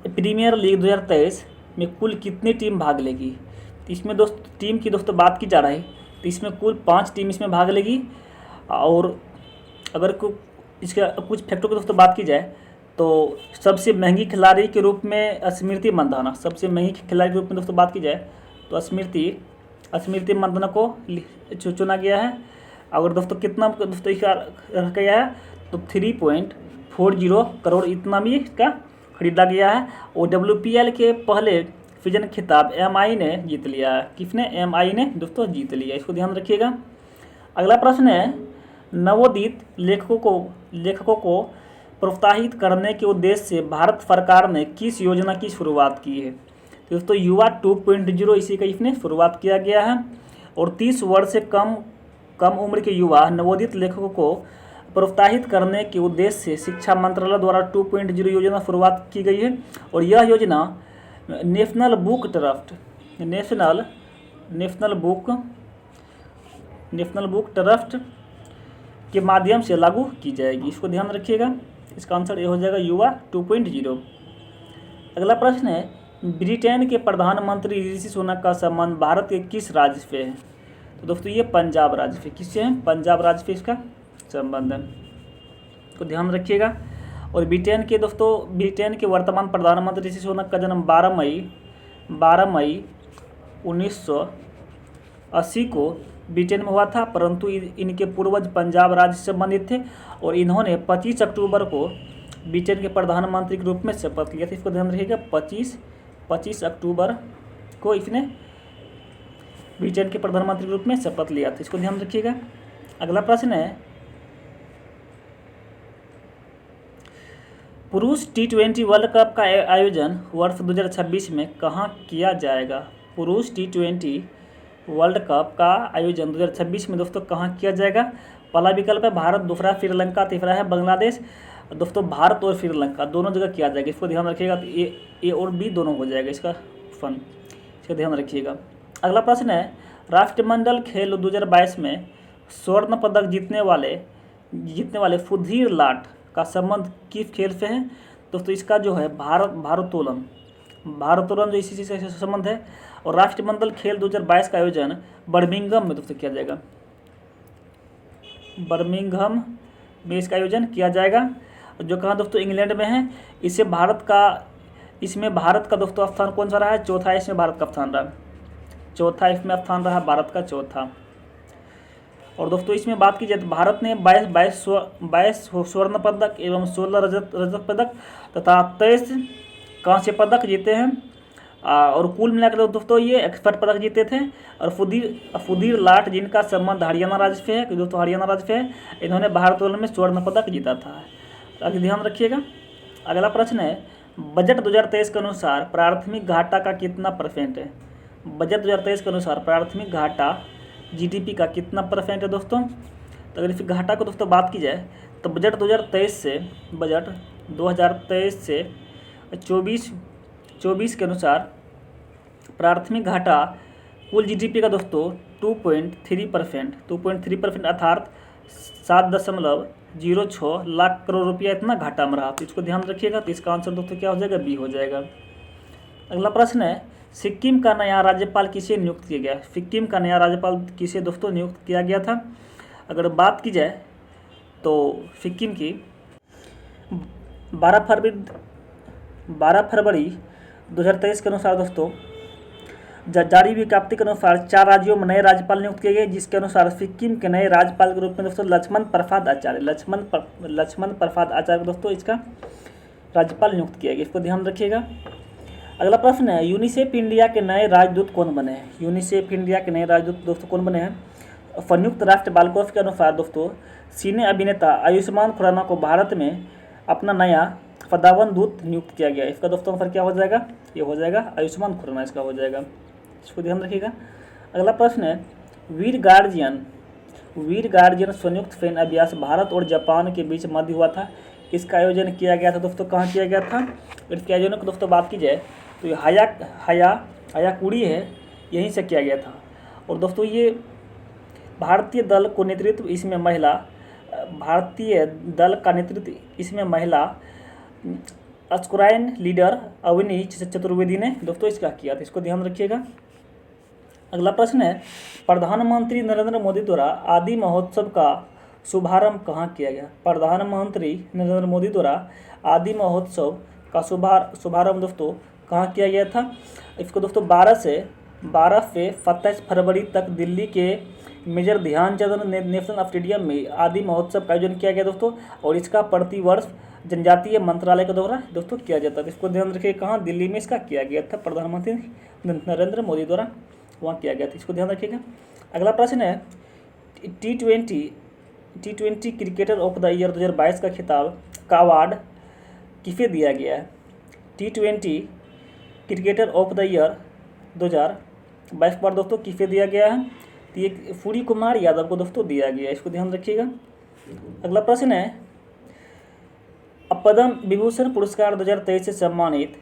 प्रीमियर लीग 2023 में कुल कितनी टीम भाग लेगी? तो इसमें टीम की दोस्तों बात की जा रही है, तो इसमें कुल 5 टीम इसमें भाग लेगी। और अगर इसका कुछ फैक्टरों की दोस्तों बात की जाए तो सबसे महंगी खिलाड़ी के रूप में स्मृति मंदाना, सबसे महंगी खिलाड़ी के रूप में दोस्तों बात की जाए तो स्मृति मंदाना को चुना गया है। अगर दोस्तों कितना दोस्तों इसका रखा गया है तो 3.40 करोड़ इतना भी इसका खरीदा गया है। और WPL के पहले सीजन खिताब MI ने जीत लिया है। किसने? MI ने दोस्तों जीत लिया, इसको ध्यान रखिएगा। अगला प्रश्न है नवोदित लेखकों को प्रोत्साहित करने के उद्देश्य से भारत सरकार ने किस योजना की शुरुआत की है? दोस्तों युवा 2.0 इसी का इसने शुरुआत किया गया है। और 30 वर्ष से कम उम्र के युवा नवोदित लेखकों को प्रोत्साहित करने के उद्देश्य से शिक्षा मंत्रालय द्वारा 2.0 योजना शुरुआत की गई है। और यह योजना नेशनल बुक ट्रस्ट के माध्यम से लागू की जाएगी, इसको ध्यान रखिएगा। इसका आंसर ये हो जाएगा युवा 2.0। अगला प्रश्न है ब्रिटेन के प्रधानमंत्री ऋषि सुनक का संबंध भारत के किस राज्य से है? तो दोस्तों ये पंजाब राज्य से, किससे है? पंजाब राज्य से इसका संबंध है, तो ध्यान रखिएगा। और ब्रिटेन के वर्तमान प्रधानमंत्री ऋषि सुनक का जन्म 12 मई 1980 को ब्रिटेन में हुआ था, परंतु इनके पूर्वज पंजाब राज्य से संबंधित थे। और इन्होंने 25 अक्टूबर को ब्रिटेन के प्रधानमंत्री के रूप में शपथ लिया था, इसको ध्यान रखिएगा। 25 अक्टूबर को इसने ब्रिटेन के प्रधानमंत्री के रूप में शपथ लिया था, इसको ध्यान रखिएगा। अगला प्रश्न है पुरुष T20 वर्ल्ड कप का आयोजन वर्ष 2026 में कहाँ किया जाएगा? पुरुष T20 वर्ल्ड कप का आयोजन 2026 में दोस्तों कहाँ किया जाएगा? पहला विकल्प है भारत, दूसरा श्रीलंका, तीसरा है बांग्लादेश। दोस्तों भारत और श्रीलंका दोनों जगह किया जाएगा, इसको ध्यान रखिएगा। तो ए और बी दोनों हो जाएगा इसका फन, इसका ध्यान रखिएगा। अगला प्रश्न है, राष्ट्रमंडल खेल 2022 में स्वर्ण पदक जीतने वाले सुधीर लाट का संबंध किस खेल से है? दोस्तों इसका जो है भारोत्तोलन जो इसी से संबंध है। और राष्ट्रमंडल खेल 2022 का आयोजन बर्मिंघम में दोस्तों किया जाएगा, बर्मिंघम में इसका आयोजन किया जाएगा, जो कहाँ दोस्तों इंग्लैंड में है। इसमें भारत का दोस्तों स्थान कौन सा रहा है? चौथा। इसमें भारत का स्थान रहा चौथा, इसमें स्थान रहा भारत का चौथा। और दोस्तों इसमें बात की जाए तो भारत ने 22 स्वर्ण पदक एवं 16 रजत पदक तथा 23 कांस्य पदक जीते हैं। और कुल मिलाकर दोस्तों ये 61 पदक जीते थे। और सुधीर लाट जिनका संबंध हरियाणा राज्य से है, दोस्तों हरियाणा राज्य से है, इन्होंने भारोत्तोलन में स्वर्ण पदक जीता था। आगे ध्यान रखिएगा। अगला प्रश्न है, बजट 2023 के अनुसार प्राथमिक घाटा का कितना परसेंट है? बजट 2023 के अनुसार प्राथमिक घाटा जीडीपी का कितना परसेंट है दोस्तों? तो अगर इस घाटा को दोस्तों बात की जाए तो बजट 2023 से 24 के अनुसार प्राथमिक घाटा कुल जीडीपी का दोस्तों 2.3% अर्थात 7.06 लाख करोड़ रुपया इतना घाटा में रहा। तो इसको ध्यान रखिएगा। तो इसका आंसर दोस्तों क्या हो जाएगा? बी हो जाएगा। अगला प्रश्न है, सिक्किम का नया राज्यपाल किसे नियुक्त किया गया? सिक्किम का नया राज्यपाल किसे दोस्तों नियुक्त किया गया था? अगर बात की जाए तो सिक्किम की 12 फरवरी 2023 के अनुसार दोस्तों जारी विज्ञप्ति के अनुसार 4 राज्यों में नए राज्यपाल नियुक्त किए गए, जिसके अनुसार सिक्किम के नए राज्यपाल के रूप में दोस्तों लक्ष्मण प्रसाद आचार्य दोस्तों इसका राज्यपाल नियुक्त किया गया। इसको ध्यान रखिएगा। अगला प्रश्न है, यूनिसेफ इंडिया के नए राजदूत कौन बने हैं? यूनिसेफ इंडिया के नए राजदूत दोस्तों कौन बने हैं? संयुक्त राष्ट्र बालकोष के अनुसार दोस्तों सिने अभिनेता आयुष्मान खुराना को भारत में अपना नया पदावन दूत नियुक्त किया गया। इसका दोस्तों आंसर क्या हो जाएगा? ये हो जाएगा आयुष्मान खुराना, इसका हो जाएगा। इसको ध्यान रखिएगा। अगला प्रश्न है, वीर गार्जियन संयुक्त सैन्य अभ्यास भारत और जापान के बीच मध्य हुआ था। इसका आयोजन किया गया था दोस्तों, कहाँ किया गया था? इसके आयोजन की दोस्तों बात की जाए तो ये हायाकुड़ी है, यहीं से किया गया था। और दोस्तों ये भारतीय दल का नेतृत्व इसमें महिला स्क्वाड्रन लीडर अवनी चतुर्वेदी ने दोस्तों इसका किया था। इसको ध्यान रखिएगा। अगला प्रश्न है, प्रधानमंत्री नरेंद्र मोदी द्वारा आदि महोत्सव का शुभारंभ कहाँ किया गया? प्रधानमंत्री नरेंद्र मोदी द्वारा आदि महोत्सव का शुभारंभ दोस्तों कहाँ किया गया था? इसको दोस्तों 12 से 27 फरवरी तक दिल्ली के मेजर ध्यानचंद नेशनल स्टेडियम में आदि महोत्सव का आयोजन किया गया दोस्तों। और इसका प्रतिवर्ष जनजातीय मंत्रालय के द्वारा दोस्तों किया जाता है। इसको ध्यान रखिए, कहाँ? दिल्ली में इसका किया गया था, प्रधानमंत्री नरेंद्र मोदी द्वारा वहाँ किया गया था। इसको ध्यान रखिएगा। अगला प्रश्न है, T20 cricketer of the year 2022 का खिताब का अवार्ड किसे दिया गया है? T20 cricketer of the year 2022 पर दोस्तों किसे दिया गया है? तो ये सूर्य कुमार यादव को दोस्तों दिया गया है। इसको ध्यान रखिएगा। अगला प्रश्न है, पद्म विभूषण पुरस्कार 2023 से सम्मानित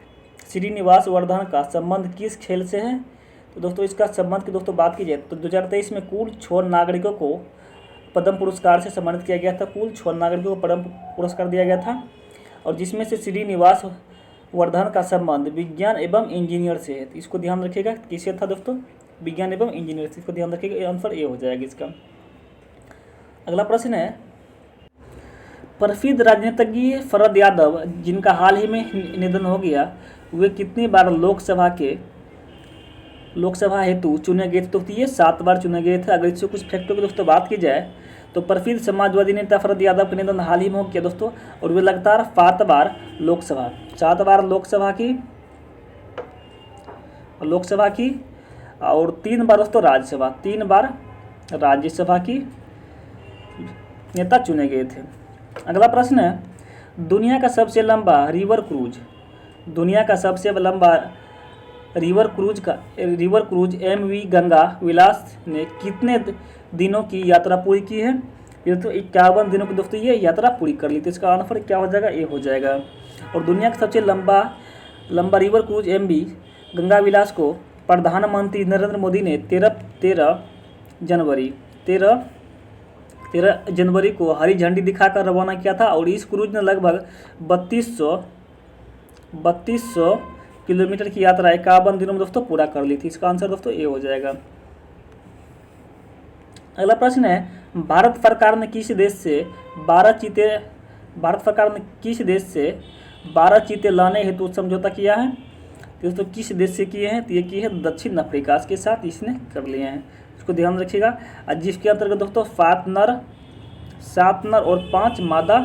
श्रीनिवास वर्धन का संबंध किस खेल से है? तो दोस्तों इसका संबंध की दोस्तों बात की जाए तो 2023 में कुल 6 नागरिकों को पद्म पुरस्कार से सम्मानित किया गया था। कुल 6 नागरिकों को पद्म पुरस्कार दिया गया था, और जिसमें से श्रीनिवास वर्धन का संबंध विज्ञान एवं इंजीनियर से है। इसको ध्यान रखिएगा, किससे था दोस्तों? विज्ञान एवं इंजीनियर से। इसको ध्यान रखिएगा, आंसर ए हो जाएगा इसका। अगला प्रश्न है, प्रसिद्ध राजनीतिज्ञ शरद यादव जिनका हाल ही में निधन हो गया, वे कितनी बार लोकसभा हेतु चुने गए थे? तो ये 7 बार चुने गए थे। अगर इससे कुछ फैक्टों की दोस्तों बात की जाए तो प्रसिद्ध समाजवादी नेता शरद यादव का निधन हाल ही में हो गया दोस्तों, और वे लगातार 7 बार लोकसभा की और 3 बार दोस्तों राज्यसभा, 3 बार राज्यसभा की नेता चुने गए थे। अगला प्रश्न है, दुनिया का सबसे लंबा रिवर क्रूज, दुनिया का सबसे लंबा रिवर क्रूज MV गंगा विलास ने कितने दिनों की यात्रा पूरी की है? ये तो 51 दिनों की दोस्तों ये यात्रा पूरी कर ली। तो इसका आंसर क्या हो जाएगा? ए हो जाएगा। और दुनिया का सबसे लंबा रिवर क्रूज MV गंगा विलास को प्रधानमंत्री नरेंद्र मोदी ने 13 जनवरी को हरी झंडी दिखाकर रवाना किया था। और इस क्रूज ने लगभग 3200 किलोमीटर की यात्रा 51 दिनों में दोस्तों पूरा कर ली थी। इसका आंसर दोस्तों ए हो जाएगा। अगला प्रश्न है, भारत सरकार ने किस देश से 12 चीते लाने हेतु समझौता किया है? दोस्तों किस देश से किए हैं? तो ये किए हैं दक्षिण अफ्रीका के साथ इसने कर लिए हैं। इसको ध्यान रखिएगा। जिसके अंतर्गत दोस्तों 7 नर और 5 मादा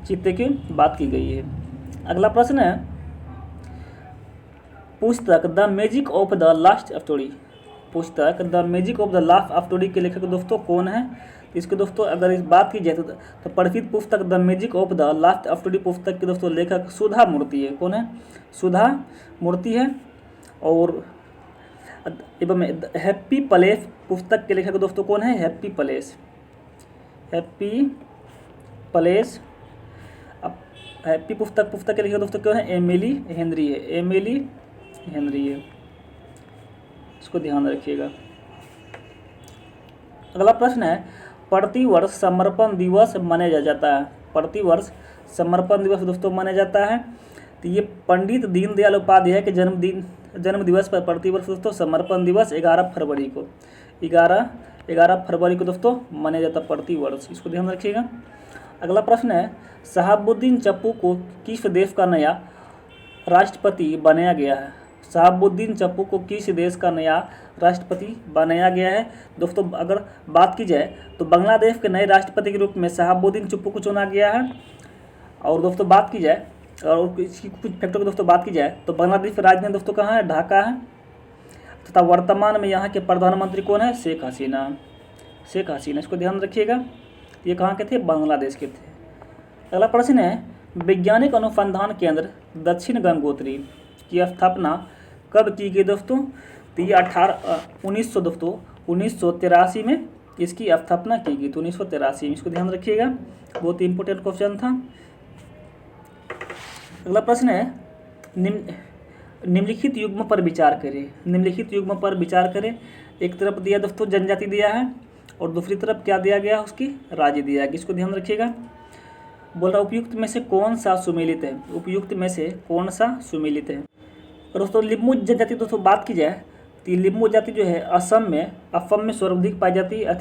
चीते की बात की गई है। अगला प्रश्न है, पुस्तक the magic of the last story के लेखक दोस्तों कौन है? इसके दोस्तों अगर इस बात की जाए तो प्रसिद्ध पुस्तक the magic of the last story पुस्तक के दोस्तों लेखक सुधा मूर्ति है। कौन है? सुधा मूर्ति है। और एवं हैप्पी प्लेस पुस्तक के लेखक दोस्तों कौन है? हैप्पी पुस्तक के लेखक दोस्तों कौन है? एमिली हेनरी है। इसको ध्यान रखिएगा। अगला प्रश्न है, प्रतिवर्ष समर्पण दिवस मनाया जाता है। प्रतिवर्ष समर्पण दिवस दोस्तों मनाया जाता है। तो ये पंडित दीनदयाल उपाध्याय के जन्म दिवस पर प्रतिवर्ष दोस्तों समर्पण दिवस 11 फरवरी को दोस्तों मनाया जाता है प्रतिवर्ष। इसको ध्यान रखिएगा। अगला प्रश्न है, शहाबुद्दीन चप्पू को किस देश का नया राष्ट्रपति बनाया गया है? शहाबुद्दीन चप्पू को किस देश का नया राष्ट्रपति बनाया गया है? दोस्तों अगर बात की जाए तो बांग्लादेश के नए राष्ट्रपति के रूप में शहाबुद्दीन चप्पू को चुना गया है। और दोस्तों बात की जाए और इसकी कुछ फैक्टर की दोस्तों बात की जाए तो बांग्लादेश की राजधानी दोस्तों कहाँ है? ढाका है। तथा वर्तमान में यहाँ के प्रधानमंत्री कौन है? शेख हसीना। इसको ध्यान रखिएगा। ये कहाँ के थे? बांग्लादेश के थे। अगला प्रश्न है, वैज्ञानिक अनुसंधान केंद्र दक्षिण गंगोत्री की स्थापना कब की गई दोस्तों? तो ये 1983 में इसकी स्थापना की गई। तो 1983 में। इसको ध्यान रखिएगा, बहुत ही इंपॉर्टेंट क्वेश्चन था। अगला प्रश्न है, निम्नलिखित युग्म पर विचार करें। एक तरफ दिया दोस्तों जनजाति दिया है और दूसरी तरफ क्या दिया गया? उसकी राज्य दिया गया। इसको ध्यान रखिएगा। बोल रहा उपयुक्त में से कौन सा सुमेलित है? दोस्तों लिम्बू जनजाति दोस्तों बात की जाए तो लिम्बू जाति जो है असम में सर्वाधिक पाई जाती है।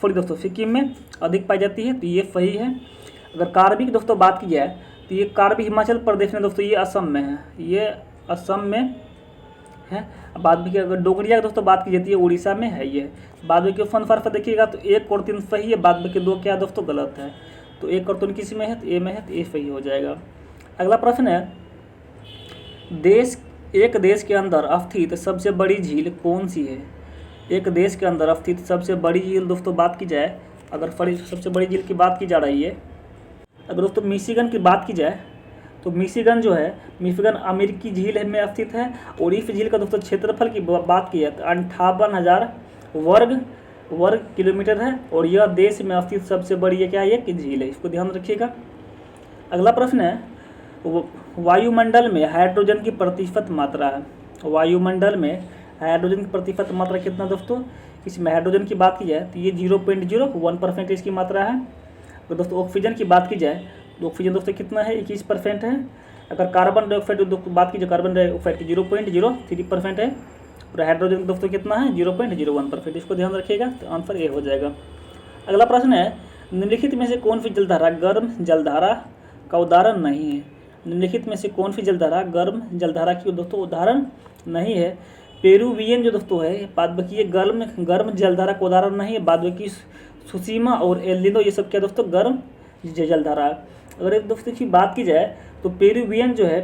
दोस्तों सिक्किम में अधिक पाई जाती है। तो ये सही है। अगर कार्बी की दोस्तों बात की जाए तो ये कार्बी हिमाचल प्रदेश में दोस्तों ये असम में है। बाद में अगर डोगरिया की दोस्तों बात की जाती है उड़ीसा में है। ये बाद में फन फर्क देखिएगा तो 1 और 3 सही है, बाद में 2 क्या दोस्तों गलत है। तो 1 और 3 किसी में है? तो ए में है, तो ए सही हो जाएगा। अगला प्रश्न है, एक देश के अंदर स्थित सबसे बड़ी झील कौन सी है? एक देश के अंदर स्थित सबसे बड़ी झील दोस्तों बात की जाए, अगर सबसे बड़ी झील की बात की जा रही है, अगर दोस्तों मिशिगन की बात की जाए तो मिशिगन अमेरिकी झील में स्थित है। और इस झील का दोस्तों क्षेत्रफल की बात की जाए तो 58,000 वर्ग किलोमीटर है। और यह देश में स्थित सबसे बड़ी क्या है? कि झील है। इसको ध्यान रखिएगा। अगला प्रश्न है, वायुमंडल में हाइड्रोजन की प्रतिशत मात्रा है। वायुमंडल में हाइड्रोजन की प्रतिशत मात्रा कितना दोस्तों? इसमें हाइड्रोजन की बात की जाए तो ये 0.01% इसकी मात्रा है। अगर दोस्तों ऑक्सीजन की बात की जाए तो ऑक्सीजन दोस्तों कितना है? 21% है। अगर कार्बन डाइऑक्साइड की बात की जाए कार्बन डाइऑक्साइड की 0.03% है। और हाइड्रोजन दोस्तों कितना है? 0.01%। इसको ध्यान रखिएगा। तो आंसर ए हो जाएगा। अगला प्रश्न है, निम्नलिखित में से कौन सी जलधारा गर्म जलधारा का उदाहरण नहीं है? निम्नलिखित में से कौन सी जलधारा गर्म जलधारा की दोस्तों उदाहरण नहीं है? पेरुवियन जो दोस्तों है बाद में ये गर्म जलधारा का उदाहरण नहीं है। बाद में सुसीमा और एल निनो ये सब क्या दोस्तों? गर्म जलधारा। अगर एक दोस्तों की बात की जाए तो पेरुवियन जो है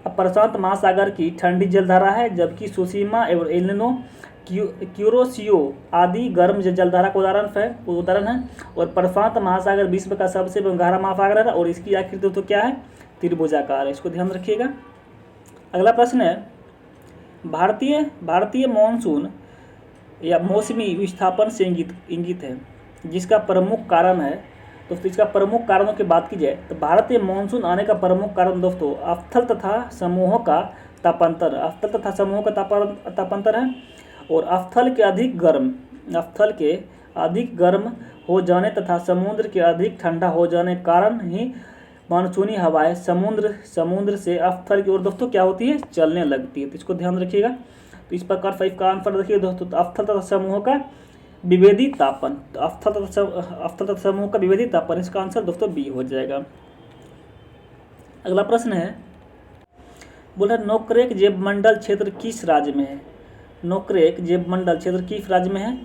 प्रशांत महासागर की ठंडी जलधारा है, जबकि सुसीमा और एल निनो क्यूरोसियो आदि गर्म जलधारा का उदाहरण है। और प्रशांत महासागर विश्व का सबसे गहरा महासागर है और इसकी आकृति तो क्या है, त्रिभुजाकार है। इसको ध्यान रखिएगा। अगला प्रश्न है, भारतीय मानसून या मौसमी विस्थापन से इंगित है, जिसका प्रमुख कारण है। दोस्तों इसका प्रमुख कारणों की बात की जाए तो भारतीय मानसून आने का प्रमुख कारण दोस्तों अवथल तथा समूहों का तापांतर है। और अवथल के अधिक गर्म हो जाने तथा समुद्र के अधिक ठंडा हो जाने के कारण ही मानसूनी हवाएं समुद्र से अवथल की ओर दोस्तों क्या होती है, चलने लगती है। तो इसको ध्यान रखिएगा। तो इस प्रकार 5 का आंसर देखिए दोस्तों, तो अवथल तथा समूहों का विभेदी तापन, तो अवथल तथा समूह का विभेदी तापन, इसका आंसर दोस्तों बी हो जाएगा। अगला प्रश्न है, बोला नोकरेक जैवमंडल क्षेत्र किस राज्य में है। नोकरेक जैवमंडल क्षेत्र किस राज्य में है।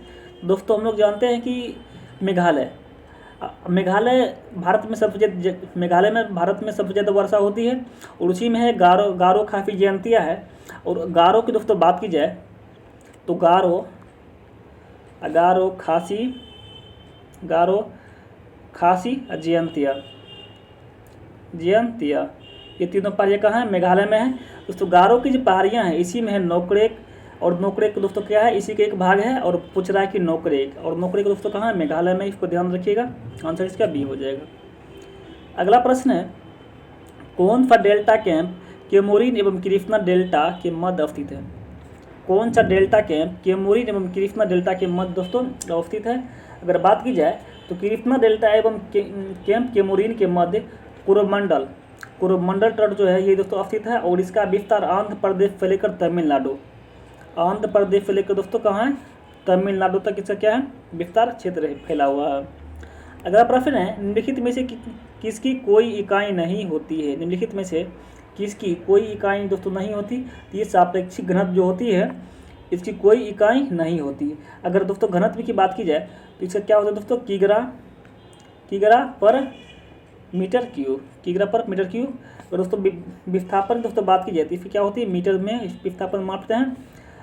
दोस्तों हम लोग जानते हैं कि मेघालय भारत में सबसे ज़्यादा वर्षा होती है और उसी में है गारो खासी जयंतिया है। और गारो की दोस्तों बात की जाए तो गारो खासी जयंतिया ये तीनों पहाड़ियाँ कहाँ हैं, मेघालय में है। दोस्तों गारो की जो पहाड़ियाँ हैं इसी में है नोकरेक, और नोकरेक दोस्तों क्या है, इसी के एक भाग है। और पूछ रहा है कि नोकरेक दोस्तों कहाँ है, मेघालय में। इसको ध्यान रखिएगा, आंसर इसका बी हो जाएगा। अगला प्रश्न है, कौन सा डेल्टा कैंप केमोरिन एवं क्रिफ्ना डेल्टा के मध्य अवस्थित है। कौन सा डेल्टा कैंप केमोरिन एवं क्रिफ्ना डेल्टा के मध्य दोस्तों अवस्थित है। अगर बात की जाए तो क्रिफ्ना डेल्टा एवं कैंप केमोरिन के मध्य कोरोमंडल तट जो है ये दोस्तों अवस्थित है। और इसका विस्तार आंध्र प्रदेश से लेकर दोस्तों कहाँ है, तमिलनाडु तक इसका क्या है, विस्तार क्षेत्र फैला हुआ है। अगला प्रश्न है, निम्नलिखित में से किसकी कोई इकाई नहीं होती है। निम्नलिखित में से किसकी कोई इकाई दोस्तों नहीं होती। तो ये सापेक्षिक घनत्व जो होती है इसकी कोई इकाई नहीं होती। अगर दोस्तों घनत्व की बात की जाए तो इसका क्या होता है दोस्तों, किग्रा पर मीटर क्यूब। और दोस्तों विस्थापन दोस्तों बात की जाए तो इसकी क्या होती है, मीटर में विस्थापन मापते हैं।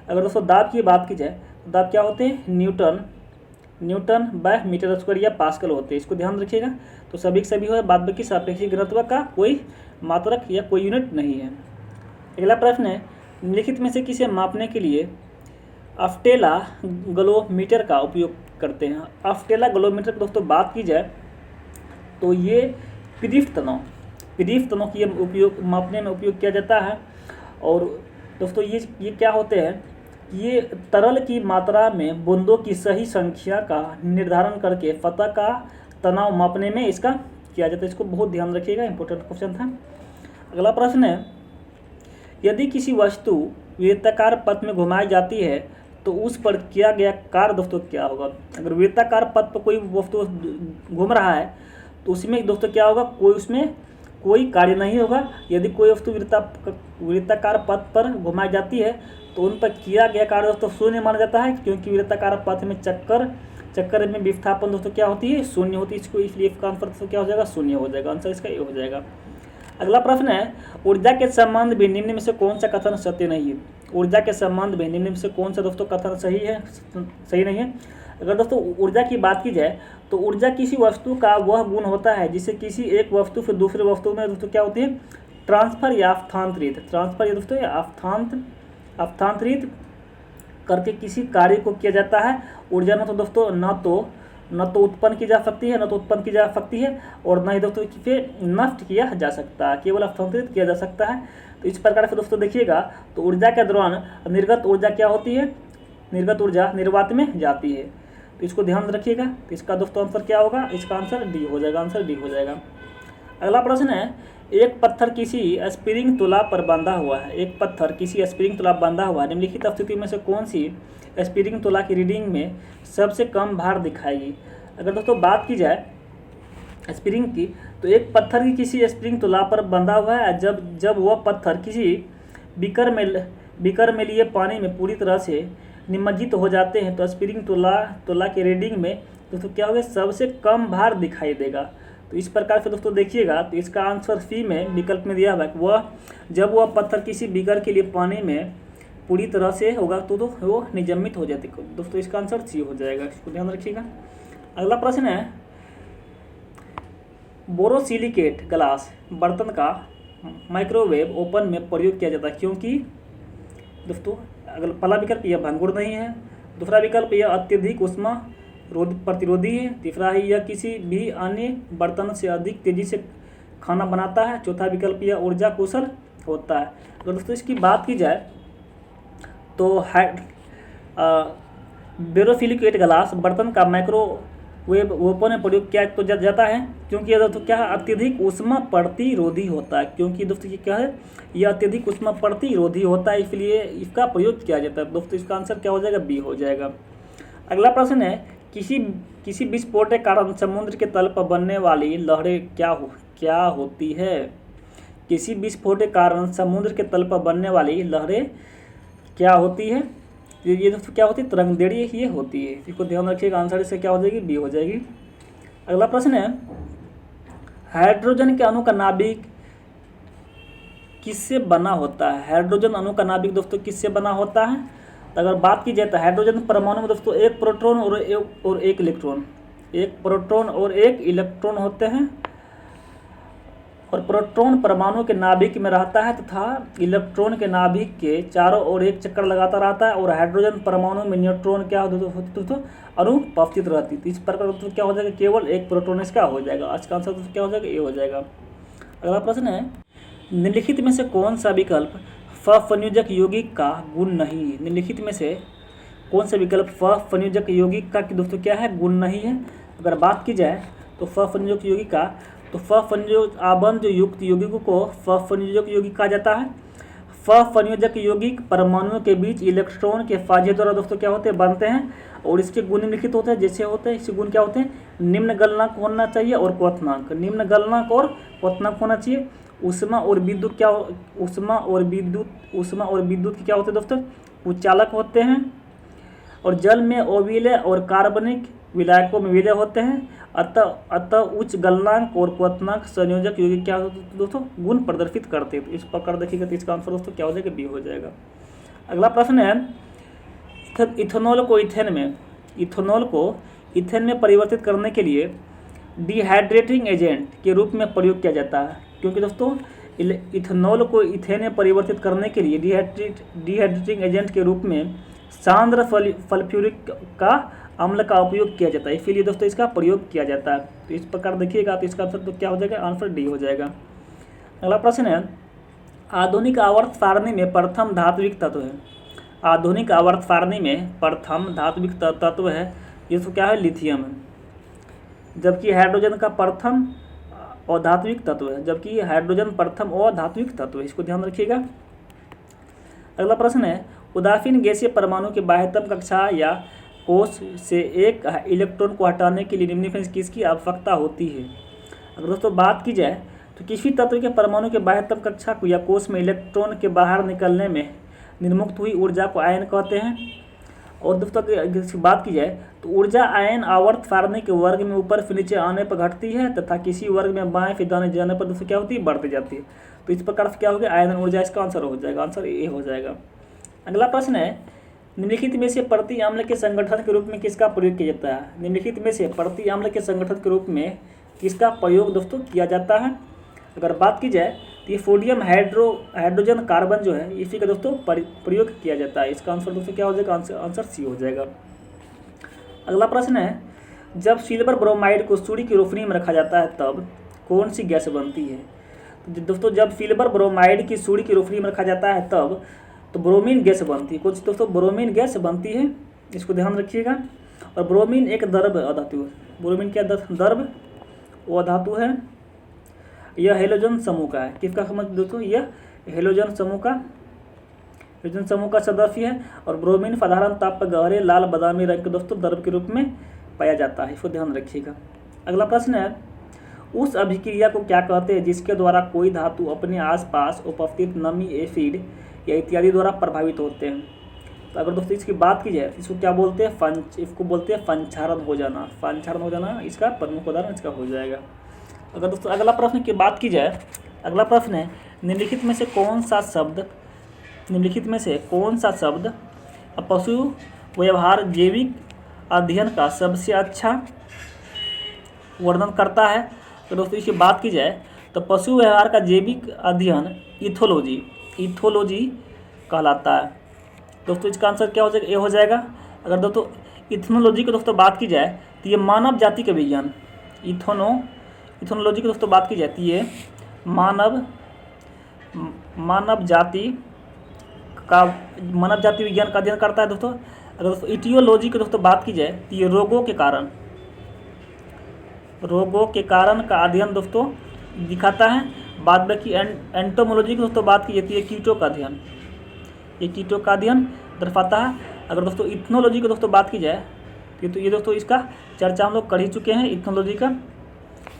अगर दोस्तों दाब की बात की जाए तो दाब क्या होते हैं, न्यूटन बाय मीटर स्क्वायर या पास्कल होते हैं। इसको ध्यान रखिएगा। तो सभी के सभी हो, बाद बाकी सापेक्षिक घनत्व का कोई मात्रक या कोई यूनिट नहीं है। अगला प्रश्न है, निम्नलिखित में से किसे मापने के लिए अफ्टेला गलोमीटर का उपयोग करते हैं। अफ्टेला गलोमीटर की दोस्तों बात की जाए तो ये पृष्ठ तनों की उपयोग मापने में उपयोग किया जाता है। और दोस्तों ये क्या होते हैं, ये तरल की मात्रा में बूंदों की सही संख्या का निर्धारण करके सतह का तनाव मापने में इसका किया जाता है। इसको बहुत ध्यान रखिएगा, इंपॉर्टेंट क्वेश्चन था। अगला प्रश्न है, यदि किसी वस्तु वृत्ताकार पथ में घुमाई जाती है तो उस पर किया गया कार्य दोस्तों क्या होगा। अगर वृत्ताकार पथ पर कोई वस्तु घूम रहा है तो उसमें दोस्तों क्या होगा, उसमें कोई कार्य नहीं होगा। यदि कोई वस्तु वृत्ताकार पथ पर घुमाई जाती है तो उन पर किया गया कार्य दोस्तों शून्य माना जाता है, क्योंकि वृत्ताकार पथ में चक्कर में विस्थापन दोस्तों क्या होती है, शून्य होती है। इसको इसलिए इसका आंसर दोस्तों क्या हो जाएगा, शून्य हो जाएगा। आंसर इसका ये हो जाएगा। अगला प्रश्न है, ऊर्जा के संबंध में निम्न में से कौन सा कथन सत्य नहीं है। ऊर्जा के संबंध में निम्न में से कौन सा दोस्तों कथन सही नहीं है। अगर दोस्तों ऊर्जा की बात की जाए तो ऊर्जा किसी वस्तु का वह गुण होता है जिसे किसी एक वस्तु से दूसरे वस्तु में दोस्तों क्या होती है, ट्रांसफर या अवस्थांतरित करके किसी कार्य को किया जाता है। ऊर्जा में तो दोस्तों न तो उत्पन्न की जा सकती है और न ही दोस्तों इसे नष्ट किया जा सकता है, केवल अवस्थांतरित किया जा सकता है। तो इस प्रकार से दोस्तों देखिएगा तो ऊर्जा के दौरान निर्गत ऊर्जा क्या होती है, निर्गत ऊर्जा निर्वात में जाती है। तो इसको ध्यान रखिएगा। तो इसका दोस्तों आंसर क्या होगा, इसका आंसर डी हो जाएगा। आंसर डी हो जाएगा। अगला प्रश्न है, एक पत्थर किसी स्प्रिंग तुला पर बांधा हुआ है। निम्नलिखित स्थिति में से कौन सी स्प्रिंग तुला की रीडिंग में सबसे कम भार दिखाएगी। अगर दोस्तों बात की जाए स्प्रिंग की तो एक पत्थर की किसी स्प्रिंग तुला पर बंधा हुआ है। जब वह पत्थर किसी बीकर में लिए पानी में पूरी तरह से निमज्जित हो जाते हैं तो स्प्रिंग तुला के रीडिंग में दोस्तों क्या होगा, सबसे कम भार दिखाई देगा। तो इस प्रकार से दोस्तों देखिएगा तो इसका आंसर सी में विकल्प में दिया हुआ है, जब वह पत्थर किसी बीकर के लिए पानी में पूरी तरह से होगा तो वो निजमित हो जाती है। दोस्तों इसका आंसर सी हो जाएगा, इसको ध्यान रखिएगा। अगला प्रश्न है, बोरोसिलिकेट ग्लास बर्तन का माइक्रोवेव ओवन में प्रयोग किया जाता है क्योंकि दोस्तों अगला पहला विकल्प यह भंगुर नहीं है, दूसरा विकल्प यह अत्यधिक ऊष्मा प्रतिरोधी है, तीसरा है यह किसी भी अन्य बर्तन से अधिक तेजी से खाना बनाता है, चौथा विकल्प यह ऊर्जा कुशल होता है। अगर दोस्तों इसकी बात की जाए तो बोरोसिलिकेट ग्लास बर्तन का माइक्रोवेव ओवन में प्रयोग किया तो जाता है क्योंकि यह दोस्तों क्या है, अत्यधिक ऊष्मा प्रतिरोधी होता है। क्योंकि दोस्तों ये क्या है, यह अत्यधिक ऊष्मा प्रतिरोधी होता है, इसलिए इसका प्रयोग किया जाता है। दोस्तों इसका आंसर क्या हो जाएगा, बी हो जाएगा। अगला प्रश्न है, किसी विस्फोट के कारण समुद्र के तल पर बनने वाली लहरें क्या होती है। किसी विस्फोट के कारण समुद्र के तल पर बनने वाली लहरें क्या होती है, ये दोस्तों क्या होती है, तरंगदैर्घ्य ये होती है। इसको ध्यान रखिएगा, आंसर इससे क्या हो जाएगी, बी हो जाएगी। अगला प्रश्न है, हाइड्रोजन के अणु का नाभिक किससे बना होता है। हाइड्रोजन अणु का नाभिक दोस्तों किससे बना होता है। तो अगर बात की जाए तो हाइड्रोजन परमाणु में दोस्तों एक प्रोटॉन और एक इलेक्ट्रॉन होते हैं, और प्रोटॉन परमाणु के नाभिक में रहता है तथा इलेक्ट्रॉन के नाभिक के चारों ओर एक चक्कर लगाता रहता है, और हाइड्रोजन परमाणु में न्यूट्रॉन क्या होते तो अनुपस्थित रहती। तो इस प्रकार दोस्तों क्या हो जाएगा, केवल एक प्रोटॉन इसका हो जाएगा। आज का आंसर दोस्तों क्या हो जाएगा, ए हो जाएगा। अगला प्रश्न है, निम्नलिखित में से कौन सा विकल्प फंयोजक यौगिक का गुण नहीं है। निम्नलिखित में से कौन सा विकल्प फंयोजक यौगिक का दोस्तों क्या है, गुण नहीं है। अगर बात की जाए तो फंयोजक यौगिक का, तो फंयोजक आबंध युक्त यौगिकों को फंयोजक यौगिक कहा जाता है। फंयोजक यौगिक परमाणुओं के बीच इलेक्ट्रॉन के फाजे द्वारा दोस्तों क्या होते हैं, बनते हैं, और इसके गुण निम्नलिखित होते हैं। जैसे होते हैं इसके गुण क्या होते हैं, निम्न गलनांक होना चाहिए और क्वथनांक, निम्न गलनांक और क्वथनांक होना चाहिए। ऊष्मा और विद्युत की क्या होते हैं दोस्तों, उच्चालक होते हैं, और जल में अविलय और कार्बनिक विलायकों में विलय होते हैं। अतः उच्च गलनांक और क्वथनांक संयोजक यौगिक क्या होते हैं दोस्तों, गुण प्रदर्शित करते हैं। तो इस प्रकार देखिएगा तो इसका आंसर दोस्तों क्या हो जाएगा, बी हो जाएगा। अगला प्रश्न है, इथेनॉल को इथेन में परिवर्तित करने के लिए डिहाइड्रेटिंग एजेंट के रूप में प्रयोग किया जाता है क्योंकि दोस्तों इथेनॉल को इथेन में परिवर्तित करने के लिए डिहाइड्रेटिंग एजेंट के रूप में सांद्र सल्फ्यूरिक का अम्ल का उपयोग किया जाता है, इसीलिए दोस्तों इसका प्रयोग किया जाता है। तो इस प्रकार देखिएगा तो इसका आंसर तो क्या हो जाएगा, आंसर डी हो जाएगा। अगला प्रश्न है, आधुनिक आवर्त सारणी में प्रथम धात्विक तत्व है। आधुनिक आवर्त सारणी में प्रथम धात्विक तत्व है जिसको क्या है, लिथियम है, जबकि हाइड्रोजन का प्रथम अधात्विक तत्व है, जबकि हाइड्रोजन प्रथम अधात्विक तत्व है। इसको ध्यान रखिएगा। अगला प्रश्न है, उदासीन गैसीय परमाणु के बाह्यतम कक्षा या कोष से एक इलेक्ट्रॉन को हटाने के लिए निम्नलिखित में किसकी आवश्यकता होती है। अगर दोस्तों बात की जाए तो किसी तत्व के परमाणु के बाह्यतम कक्षा को या कोष में इलेक्ट्रॉन के बाहर निकलने में निर्मुक्त हुई ऊर्जा को आयन कहते हैं। और दोस्तों अगर बात की जाए तो ऊर्जा आयन आवर्त सारणी के वर्ग में ऊपर से नीचे आने पर घटती है तथा किसी वर्ग में बाएं से दाएं जाने पर दोस्तों क्या होती है, बढ़ती जाती है। तो इस प्रकार से क्या हो गया, आयन ऊर्जा, इसका आंसर हो जाएगा, आंसर ए हो जाएगा। अगला प्रश्न है, निम्नलिखित में से प्रति अम्ल के संगठन के रूप में किसका प्रयोग किया जाता है। निम्नलिखित में से प्रति अम्ल के संगठन के रूप में किसका प्रयोग दोस्तों किया जाता है। अगर बात की जाए तो ये सोडियम हाइड्रोजन कार्बन जो है इसी का दोस्तों प्रयोग किया जाता है। इसका आंसर दोस्तों क्या हो जाएगा, आंसर सी हो जाएगा। अगला प्रश्न है, जब सिल्वर ब्रोमाइड को सूर्य की रोशनी में रखा जाता है तब कौन सी गैस बनती है। तो दोस्तों जब सिल्वर ब्रोमाइड की सूर्य की रोशनी में रखा जाता है तब तो ब्रोमीन गैस बनती है। कुछ दोस्तों ब्रोमीन गैस बनती है, इसको ध्यान रखिएगा। और ब्रोमीन एक द्रव अधातु है। ब्रोमीन क्या द्रव वो धातु है। यह हेलोजन समूह का है। किसका समझ दोस्तों, यह हेलोजन समूह का सदस्य है। और ब्रोमीन साधारण ताप पर गहरे लाल बादामी रंग के दोस्तों द्रव के रूप में पाया जाता है, इसको ध्यान रखिएगा। अगला प्रश्न है, उस अभिक्रिया को क्या कहते हैं जिसके द्वारा कोई धातु अपने आसपास उपस्थित नमी, एसिड या इत्यादि द्वारा प्रभावित होते हैं। तो अगर दोस्तों इसकी बात की जाए इसको क्या बोलते हैं, इसको बोलते हैं संक्षारण हो जाना। इसका प्रमुख उदाहरण इसका हो जाएगा। अगर दोस्तों अगला प्रश्न की बात की जाए, अगला प्रश्न है, निम्नलिखित में से कौन सा शब्द निम्नलिखित में से कौन सा शब्द पशु व्यवहार जैविक अध्ययन का सबसे अच्छा वर्णन करता है? तो दोस्तों इसकी बात की जाए तो पशु व्यवहार का जैविक अध्ययन इथोलॉजी कहलाता है। दोस्तों इसका आंसर क्या हो जाएगा? ए हो जाएगा। अगर दोस्तों इथोलॉजी की दोस्तों बात की जाए तो ये मानव जाति का विज्ञान, इथोलॉजी की दोस्तों बात की जाती है मानव जाति विज्ञान का अध्ययन करता है दोस्तों। अगर दोस्तों इटियोलॉजी की दोस्तों बात की जाए तो ये रोगों के कारण का अध्ययन दोस्तों दिखाता है। बाद में की एंटोमोलॉजी की दोस्तों बात की जाती है कीटों का अध्ययन, ये कीटों का अध्ययन दर्शाता है। अगर दोस्तों इथनोलॉजी की दोस्तों बात की जाए तो ये दोस्तों इसका चर्चा हम लोग कर ही चुके हैं इथनोलॉजी का,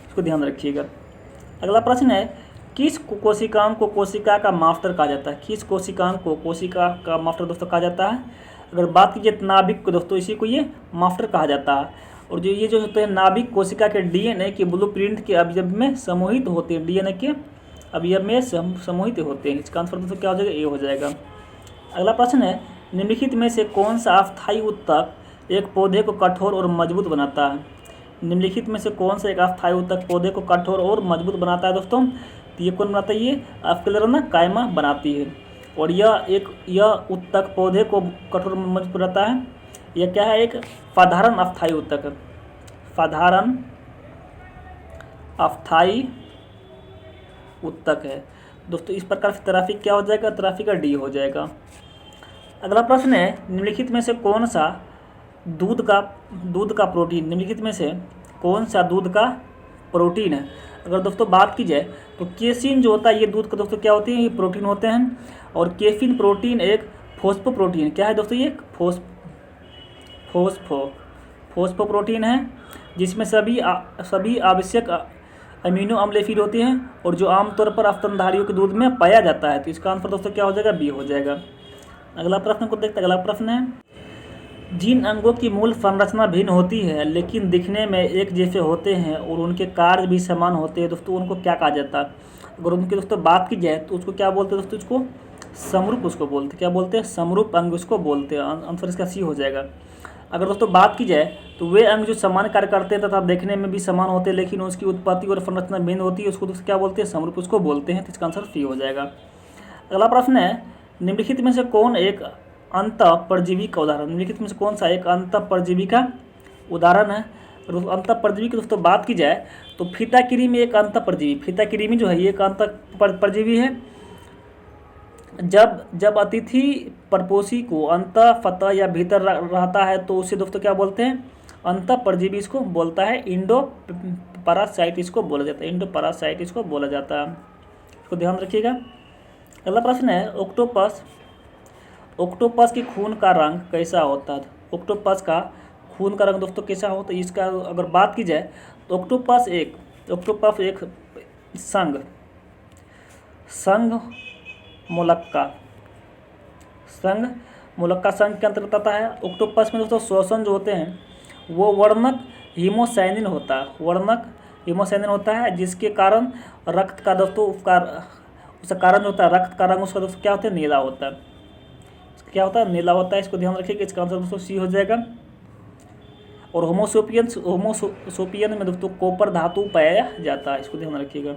इसको ध्यान रखिएगा। अगला प्रश्न है किस कोशिकांग को कोशिका का मास्टर कहा जाता है? किस कोशिकांग को कोशिका का मास्टर दोस्तों कहा जाता है? अगर बात कीजिए नाभिक को दोस्तों, इसी को ये मास्टर कहा जाता है। और जो ये जो होते हैं नाभिक कोशिका के डीएनए के ब्लूप्रिंट के अवयव में समूहित होते हैं, डीएनए के अवयव में समूहित होते हैं। इसका आंसर दोस्तों क्या हो जाएगा? ए हो जाएगा। अगला प्रश्न है निम्नलिखित में से कौन सा अस्थायी उत्तक एक पौधे को कठोर और मजबूत बनाता है? निम्नलिखित में से कौन सा एक अस्थायी उत्तक पौधे को कठोर और मजबूत बनाता है दोस्तों? तो ये कौन बनाता है? ये अफ्क्लेरना कायमा बनाती है। और यह उत्तक पौधे को कठोर और मजबूत बनाता है। यह क्या है? एक साधारण अस्थायी उत्तक है, साधारण अस्थायी उत्तक है दोस्तों। इस प्रकार से ट्रैफिक क्या हो जाएगा? ट्रैफिक का डी हो जाएगा। अगला प्रश्न है निम्नलिखित में से कौन सा दूध का प्रोटीन, निम्नलिखित में से कौन सा दूध का प्रोटीन है? अगर दोस्तों बात की जाए तो केसिन जो होता है ये दूध का दोस्तों क्या होती है? ये प्रोटीन होते हैं। और केफिन प्रोटीन एक फोस्फोप्रोटीन, क्या है दोस्तों? ये फोस्फोप्रोटीन है जिसमें सभी आवश्यक अमीनो अम्ल फिर होते हैं और जो आमतौर पर स्तनधारियों के दूध में पाया जाता है। तो इसका आंसर दोस्तों क्या हो जाएगा? बी हो जाएगा। अगला प्रश्न को देखते हैं। अगला प्रश्न है जिन अंगों की मूल संरचना भिन्न होती है लेकिन दिखने में एक जैसे होते हैं और उनके कार्य भी समान होते हैं दोस्तों, उनको क्या कहा जाता है? अगर उनकी दोस्तों बात की जाए तो उसको क्या बोलते हैं दोस्तों? इसको समरूप उसको बोलते हैं। क्या बोलते हैं? समरूप अंग उसको बोलते हैं। आंसर इसका सी हो जाएगा। अगर दोस्तों बात की जाए तो वे अंग जो समान कार्य करते हैं तथा देखने में भी समान होते हैं लेकिन उसकी उत्पत्ति और संरचना भिन्न होती है, उसको दोस्तों क्या बोलते हैं? समरूप उसको बोलते हैं। तो इसका आंसर सी हो जाएगा। अगला प्रश्न है निम्नलिखित में से कौन एक अंतःपरजीवी का उदाहरण? निम्नलिखित में से कौन सा एक अंतःपरजीवी का उदाहरण है? अंतःपरजीवी की दोस्तों बात की जाए तो फीताकृमि एक अंतःपरजीवी, फीताकृमि जो है ये एक अंतःपरजीवी है। जब अतिथि परपोषी को अंतः फतह या भीतर रहता है तो उसे दोस्तों क्या बोलते हैं? अंतःपरजीवी इसको बोलता है। इंडो पैरासाइट इसको बोला जाता है, इंडो पैरासाइट इसको बोला जाता है। इसको ध्यान रखिएगा। अगला प्रश्न है ऑक्टोपस की खून का रंग कैसा होता है? ऑक्टोपस का खून का रंग दोस्तों कैसा होता है? इसका अगर बात की जाए तो ऑक्टोपस एक संघ मोलक्का संघ के अंतर्गत आता है। ऑक्टोपस में दोस्तों श्वसन जो होते हैं वो वर्णक हीमोसाइनिन होता है जिसके कारण रक्त का दोस्तों उसका कारण जो होता है रक्त का रंग उसका दोस्तों क्या होता है? नीला होता है। क्या होता है? नीला होता है। इसको ध्यान रखिएगा। इसका आंसर दोस्तों सी हो जाएगा। और होमोसोपियन में दोस्तों कॉपर धातु पाया जाता है। इसको ध्यान रखिएगा।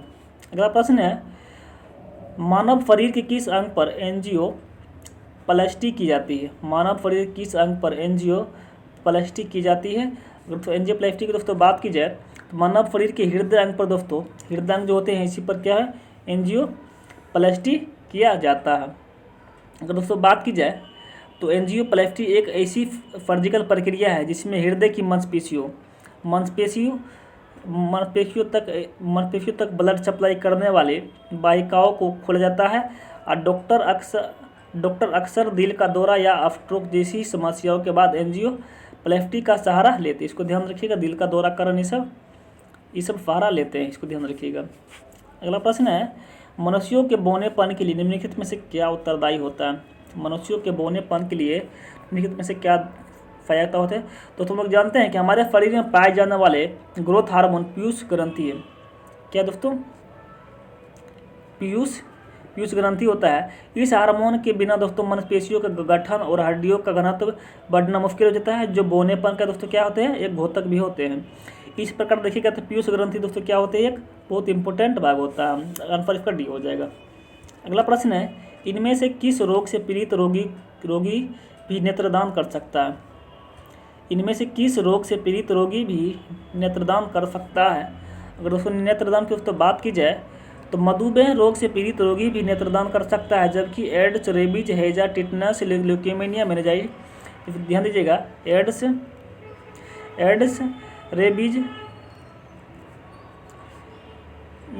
अगला प्रश्न है मानव शरीर के किस अंग पर एंजियोप्लास्टी की जाती है? मानव शरीर के किस अंग पर एंजियोप्लास्टी की जाती है? अगर एंजियोप्लास्टी की दोस्तों बात की जाए तो मानव शरीर के हृदय अंग पर दोस्तों, हृदय अंग जो होते हैं इसी पर क्या है? एंजियोप्लास्टी किया जाता है। अगर दोस्तों बात की जाए तो एंजियोप्लास्टी एक ऐसी सर्जिकल प्रक्रिया है जिसमें हृदय की मांसपेशियों तक ब्लड सप्लाई करने वाले वाहिकाओं को खोला जाता है। और डॉक्टर अक्सर दिल का दौरा या स्ट्रोक जैसी समस्याओं के बाद एंजियोप्लास्टी का सहारा लेते हैं। इसको ध्यान रखिएगा। दिल का दौरा करन ये सब सहारा लेते हैं। इसको ध्यान रखिएगा। अगला प्रश्न है मनुष्यों के बौनेपन के लिए निम्नलिखित में से क्या उत्तरदायी होता है? मनुष्यों के बौनेपन के लिए निम्नलिखित में से क्या सहायता होते हैं? तो तुम लोग जानते हैं कि हमारे शरीर में पाए जाने वाले ग्रोथ हार्मोन पीयूष ग्रंथि है। क्या दोस्तों? पीयूष ग्रंथि होता है, इस हार्मोन के बिना दोस्तों मांसपेशियों का गठन और हड्डियों का घनत्व बढ़ना मुश्किल हो जाता है, जो बौनेपन का दोस्तों क्या होते हैं, एक घोतक भी होते हैं। इस प्रकार देखिएगा तो पीयूष ग्रंथि दोस्तों क्या होते हैं, एक बहुत इंपॉर्टेंट भाग होता है। आंसर इसका डी हो जाएगा। अगला प्रश्न है, इनमें से किस रोग से पीड़ित रोगी भी नेत्रदान कर सकता है? इनमें से किस रोग से पीड़ित रोगी भी नेत्रदान कर सकता है? अगर दोस्तों नेत्रदान की दोस्तों बात की जाए तो मधुमेह रोग से पीड़ित रोगी भी नेत्रदान कर सकता है, जबकि एड्स, रेबीज, हैजा, टिटनस, ल्यूकेमिया, मेनिंजाइटिस, ध्यान दीजिएगा, एड्स, रेबीज,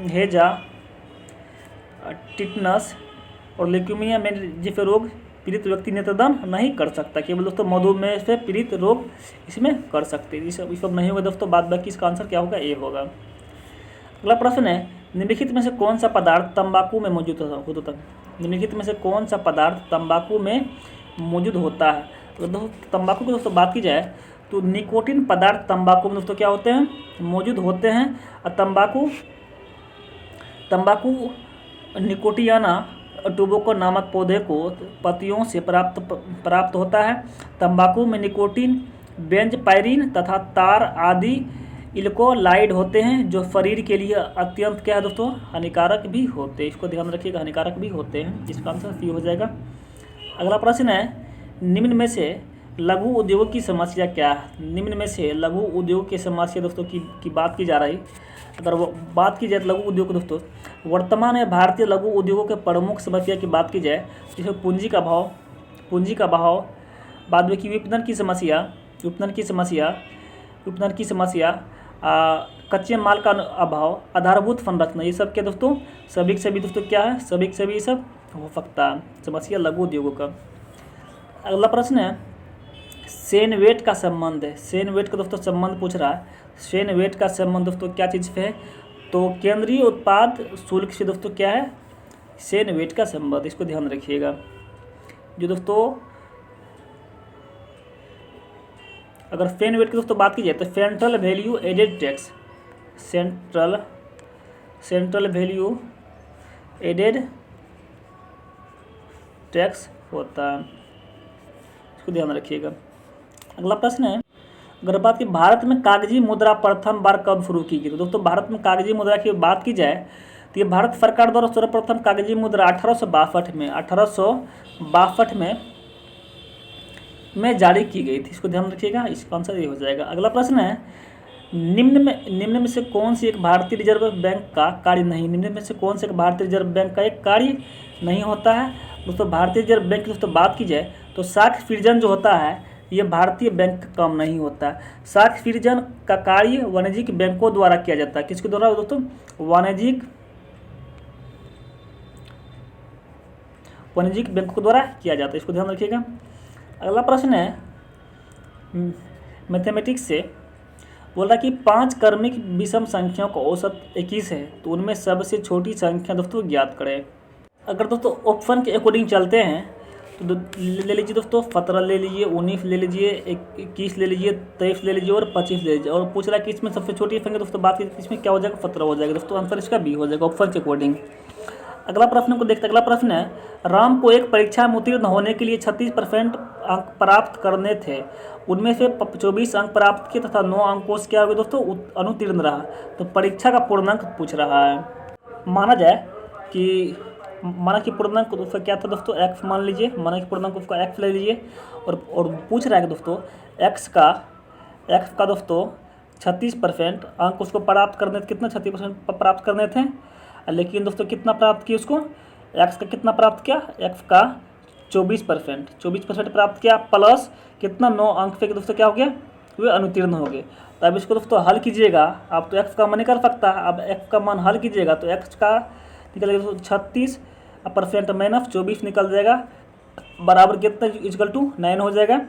हैजा, टिटनस और ल्यूकेमिया में जैसे रोग पीड़ित व्यक्ति नेत्रदान नहीं कर सकता। केवल दोस्तों मधुमेह से पीड़ित रोग इसमें कर सकते हैं। ये सब नहीं होगा दोस्तों, बाद बाकी इसका आंसर क्या होगा, ए होगा। अगला प्रश्न है, निम्नलिखित में से कौन सा पदार्थ तंबाकू में मौजूद होता है? निम्नलिखित में से कौन सा पदार्थ तंबाकू में मौजूद होता है? तो दोस्तों तंबाकू की दोस्तों बात की जाए तो निकोटिन पदार्थ तंबाकू में दोस्तों क्या होते हैं, मौजूद होते हैं। और तंबाकू निकोटियाना टुबैको नामक पौधे को पत्तियों से प्राप्त होता है। तंबाकू में निकोटिन, बेंजपायरिन तथा तार आदि इल्कोलाइड होते हैं, जो शरीर के लिए अत्यंत क्या है दोस्तों, हानिकारक भी होते हैं। इसको ध्यान रखिएगा, हानिकारक भी होते हैं। इसका आंसर सी हो जाएगा। अगला प्रश्न है, निम्न में से लघु उद्योग की समस्या क्या है? निम्न में से लघु उद्योग की समस्या दोस्तों की बात की जा रही। अगर वो बात की जाए तो लघु उद्योग दोस्तों वर्तमान में भारतीय लघु उद्योगों के प्रमुख समस्या की बात की जाए, जिसमें पूंजी का भाव, बाद में की विपणन की समस्या, कच्चे माल का अभाव, आधारभूत संरचना, ये सब क्या दोस्तों, सभी दोस्तों क्या है, सभी सब हो सकता है समस्या लघु उद्योगों का। अगला प्रश्न है, सेनवेट का संबंध है। सेनवेट का दोस्तों संबंध पूछ रहा है। सेनवेट का संबंध दोस्तों क्या चीज़ से है, तो केंद्रीय उत्पाद शुल्क से दोस्तों क्या है, सेनवेट का संबंध। इसको ध्यान रखिएगा। जो दोस्तों अगर सेनवेट की दोस्तों बात की जाए तो central value added tax, central value added tax होता है। इसको ध्यान रखिएगा। अगला प्रश्न है, अगर बात की भारत में कागजी मुद्रा प्रथम बार कब शुरू की गई? तो दोस्तों भारत में कागजी मुद्रा की बात की जाए तो ये भारत सरकार द्वारा सर्वप्रथम कागजी मुद्रा 1862 में जारी की गई थी। इसको ध्यान रखिएगा। इसका आंसर ये हो जाएगा। अगला प्रश्न है, निम्न में से कौन सी एक भारतीय रिजर्व बैंक का कार्य नहीं, निम्न में से कौन से एक भारतीय रिजर्व बैंक का एक कार्य नहीं होता है? दोस्तों भारतीय रिजर्व बैंक की दोस्तों बात की जाए तो साख सृजन जो होता है ये भारतीय बैंक का काम नहीं होता है। साख सृजन का कार्य वाणिज्यिक बैंकों द्वारा किया जाता है। किसके द्वारा दोस्तों, वाणिज्यिक बैंकों द्वारा किया जाता है। इसको ध्यान रखिएगा। अगला प्रश्न है, मैथमेटिक्स से बोल रहा कि 5 क्रमिक विषम संख्याओं का औसत 21 है, तो उनमें सबसे छोटी संख्या दोस्तों ज्ञात करें। अगर दोस्तों ऑप्शन के अकॉर्डिंग चलते हैं तो ले लीजिए दोस्तों 17 ले लीजिए, 19 ले लीजिए, 21 ले लीजिए, 23 ले लीजिए और 25 ले लीजिए। और पूछ रहा है कि इसमें सबसे छोटी संख्या दोस्तों बात की इसमें क्या हो जाएगा, 17 हो जाएगा। दोस्तों आंसर इसका बी हो जाएगा ऑप्शन के अकॉर्डिंग। अगला प्रश्न को देखते हैं। अगला प्रश्न है, राम को एक परीक्षा में उत्तीर्ण होने के लिए 36% अंक प्राप्त करने थे, उनमें से 24 अंक प्राप्त किए तथा 9 अंकों से क्या हो गया दोस्तों, अनुत्तीर्ण रहा। तो परीक्षा का पूर्णांक पूछ रहा है। माना कि पूर्णांक उसका क्या था दोस्तों, एक्स मान लीजिए। माना कि पूर्णांक उसका एक्स ले लीजिए और पूछ रहा है कि दोस्तों एक्स का दोस्तों 36% अंक उसको प्राप्त करने थे। कितना 36% प्राप्त करने थे, लेकिन दोस्तों कितना प्राप्त किया उसको, एक्स का कितना प्राप्त किया, एक्स का 24% प्राप्त किया, प्लस कितना 9 अंक पे दोस्तों क्या हो गया, वे अनुत्तीर्ण हो गए। तो अब इसको दोस्तों हल कीजिएगा आप, तो एक्स का मान नहीं कर सकता। अब एक्स का मान हल कीजिएगा तो एक्स का निकल गया 36% माइनस 24 निकल जाएगा, बराबर कितना इक्वल टू 9 हो जाएगा।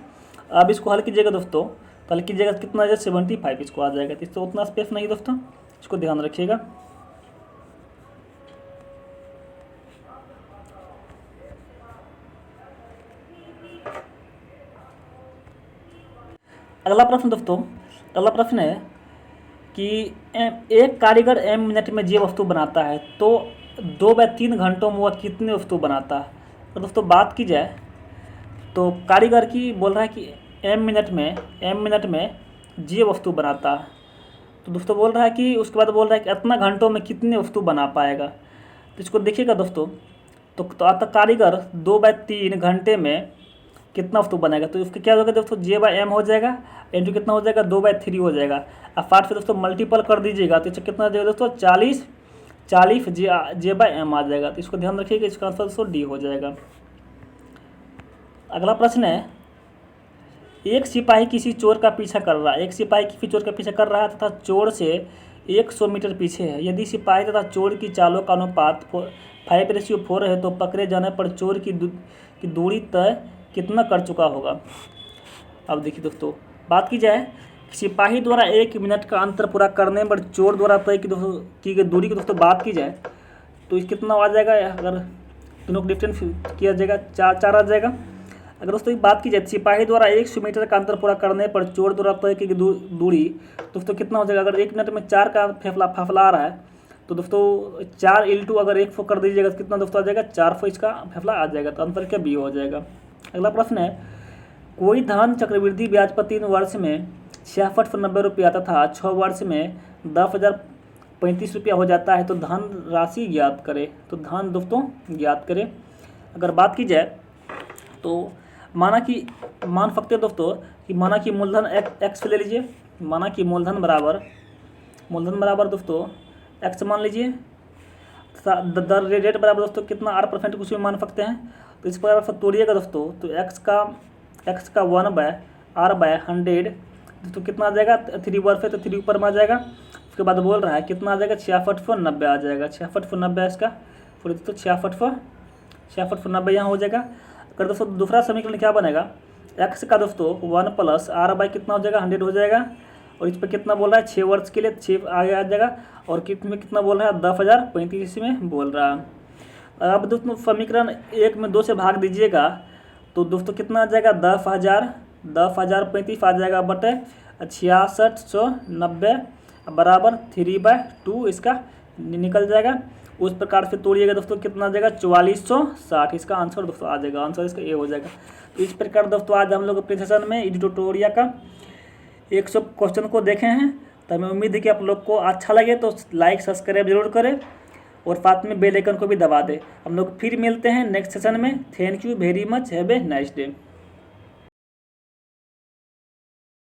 अब इसको हल कीजिएगा दोस्तों, तो हल कीजिएगा कितना आ जाएगा 75 इसको आ जाएगा। तो इससे उतना स्पेस नहीं दोस्तों, इसको ध्यान रखिएगा। अगला प्रश्न दोस्तों, अगला प्रश्न है कि एक कारीगर m मिनट में जे वस्तु बनाता है तो 2/3 घंटों में वह कितने वस्तु बनाता है। तो दोस्तों बात की जाए तो कारीगर की बोल रहा है कि m मिनट में ये वस्तु बनाता है। तो दोस्तों बोल रहा है कि उसके बाद बोल रहा है कि इतना घंटों में कितने वस्तु बना पाएगा। तो इसको देखिएगा दोस्तों, तो आता कारीगर 2/3 घंटे में कितना वस्तु बनाएगा। तो उसके क्या होगा दोस्तों, J/M हो जाएगा, इंटू कितना हो जाएगा 2/3 हो जाएगा। अब 5 से दोस्तों मल्टीपल कर दीजिएगा तो इससे कितना जाएगा दोस्तों 40 J/M आ जाएगा। तो इसको ध्यान रखिएगा, इसका आंसर दोस्तों डी हो जाएगा। अगला प्रश्न है, एक सिपाही किसी चोर का पीछा कर रहा है। एक सिपाही किसी चोर का पीछा कर रहा है तथा चोर से 100 मीटर पीछे है। यदि सिपाही तथा चोर की चालों का अनुपात 5:4 है तो पकड़े जाने पर चोर की दूरी तय कितना कर चुका होगा। अब देखिए दोस्तों, बात की जाए सिपाही द्वारा 1 मिनट का अंतर पूरा करने पर चोर द्वारा तय की गई दूरी की दोस्तों बात की जाए तो इस कितना आ जाएगा, अगर दोनों को डिफरेंस किया जाएगा 4 आ जाएगा। अगर दोस्तों बात की जाए सिपाही द्वारा 100 मीटर का अंतर पूरा करने पर चोर द्वारा तय की दूरी दोस्तों कितना हो जाएगा। अगर 1 मिनट में 4 का फाफला आ रहा है तो दोस्तों 4 × अगर 100 कर दीजिएगा तो कितना दोस्तों आ जाएगा 400 इसका फाफला आ जाएगा। तो आंसर क्या बी हो जाएगा। अगला प्रश्न है, कोई धन चक्रवृद्धि ब्याज पर 3 वर्ष में 6690 रुपया तथा 6 वर्ष में 10,035 रुपया हो जाता है तो धन राशि ज्ञात करें। तो धन दोस्तों ज्ञात करें। अगर बात की जाए तो मान सकते हैं दोस्तों कि माना कि मूलधन एक्स ले लीजिए। माना कि मूलधन बराबर दोस्तों एक्स मान लीजिए। दर रेट बराबर दोस्तों कितना 8% कुछ भी मान सकते हैं। तो इस प्रकार से तोड़िएगा दोस्तों तो एक्स का 1/r/100 दोस्तों कितना आ जाएगा 3 वर्ष है तो 3 ऊपर में आ जाएगा। उसके बाद बोल रहा है कितना आ जाएगा 6690 आ जाएगा। 6690 इसका फिर दोस्तों 6690 यहाँ हो जाएगा। अगर दोस्तों दूसरा समीकरण क्या बनेगा, एक्स का दोस्तों 1 + r/ कितना हो जाएगा 100 हो जाएगा। और इस पर कितना बोल रहा है 6 वर्ष के लिए 6 आगे आ जाएगा। और कितना बोल रहा है 10,035 में बोल रहा है। अब दोस्तों समीकरण 1 में 2 से भाग दीजिएगा तो दोस्तों कितना आ जाएगा 10,035 आ जाएगा बटे 6690 बराबर 3/2 इसका निकल जाएगा। उस प्रकार से तोड़िएगा दोस्तों कितना आ जाएगा 4460 इसका आंसर दोस्तों आ जाएगा। आंसर इसका ए हो जाएगा। तो इस प्रकार दोस्तों आज हम लोग अपने सेशन में एडिटोरिया का 100 क्वेश्चन को देखे हैं। तो हमें उम्मीद है कि आप लोग को अच्छा लगे तो लाइक सब्सक्राइब जरूर करें और साथ में बेल आइकन को भी दबा दें। हम लोग फिर मिलते हैं नेक्स्ट सेशन में। Thank you very much, have a nice day.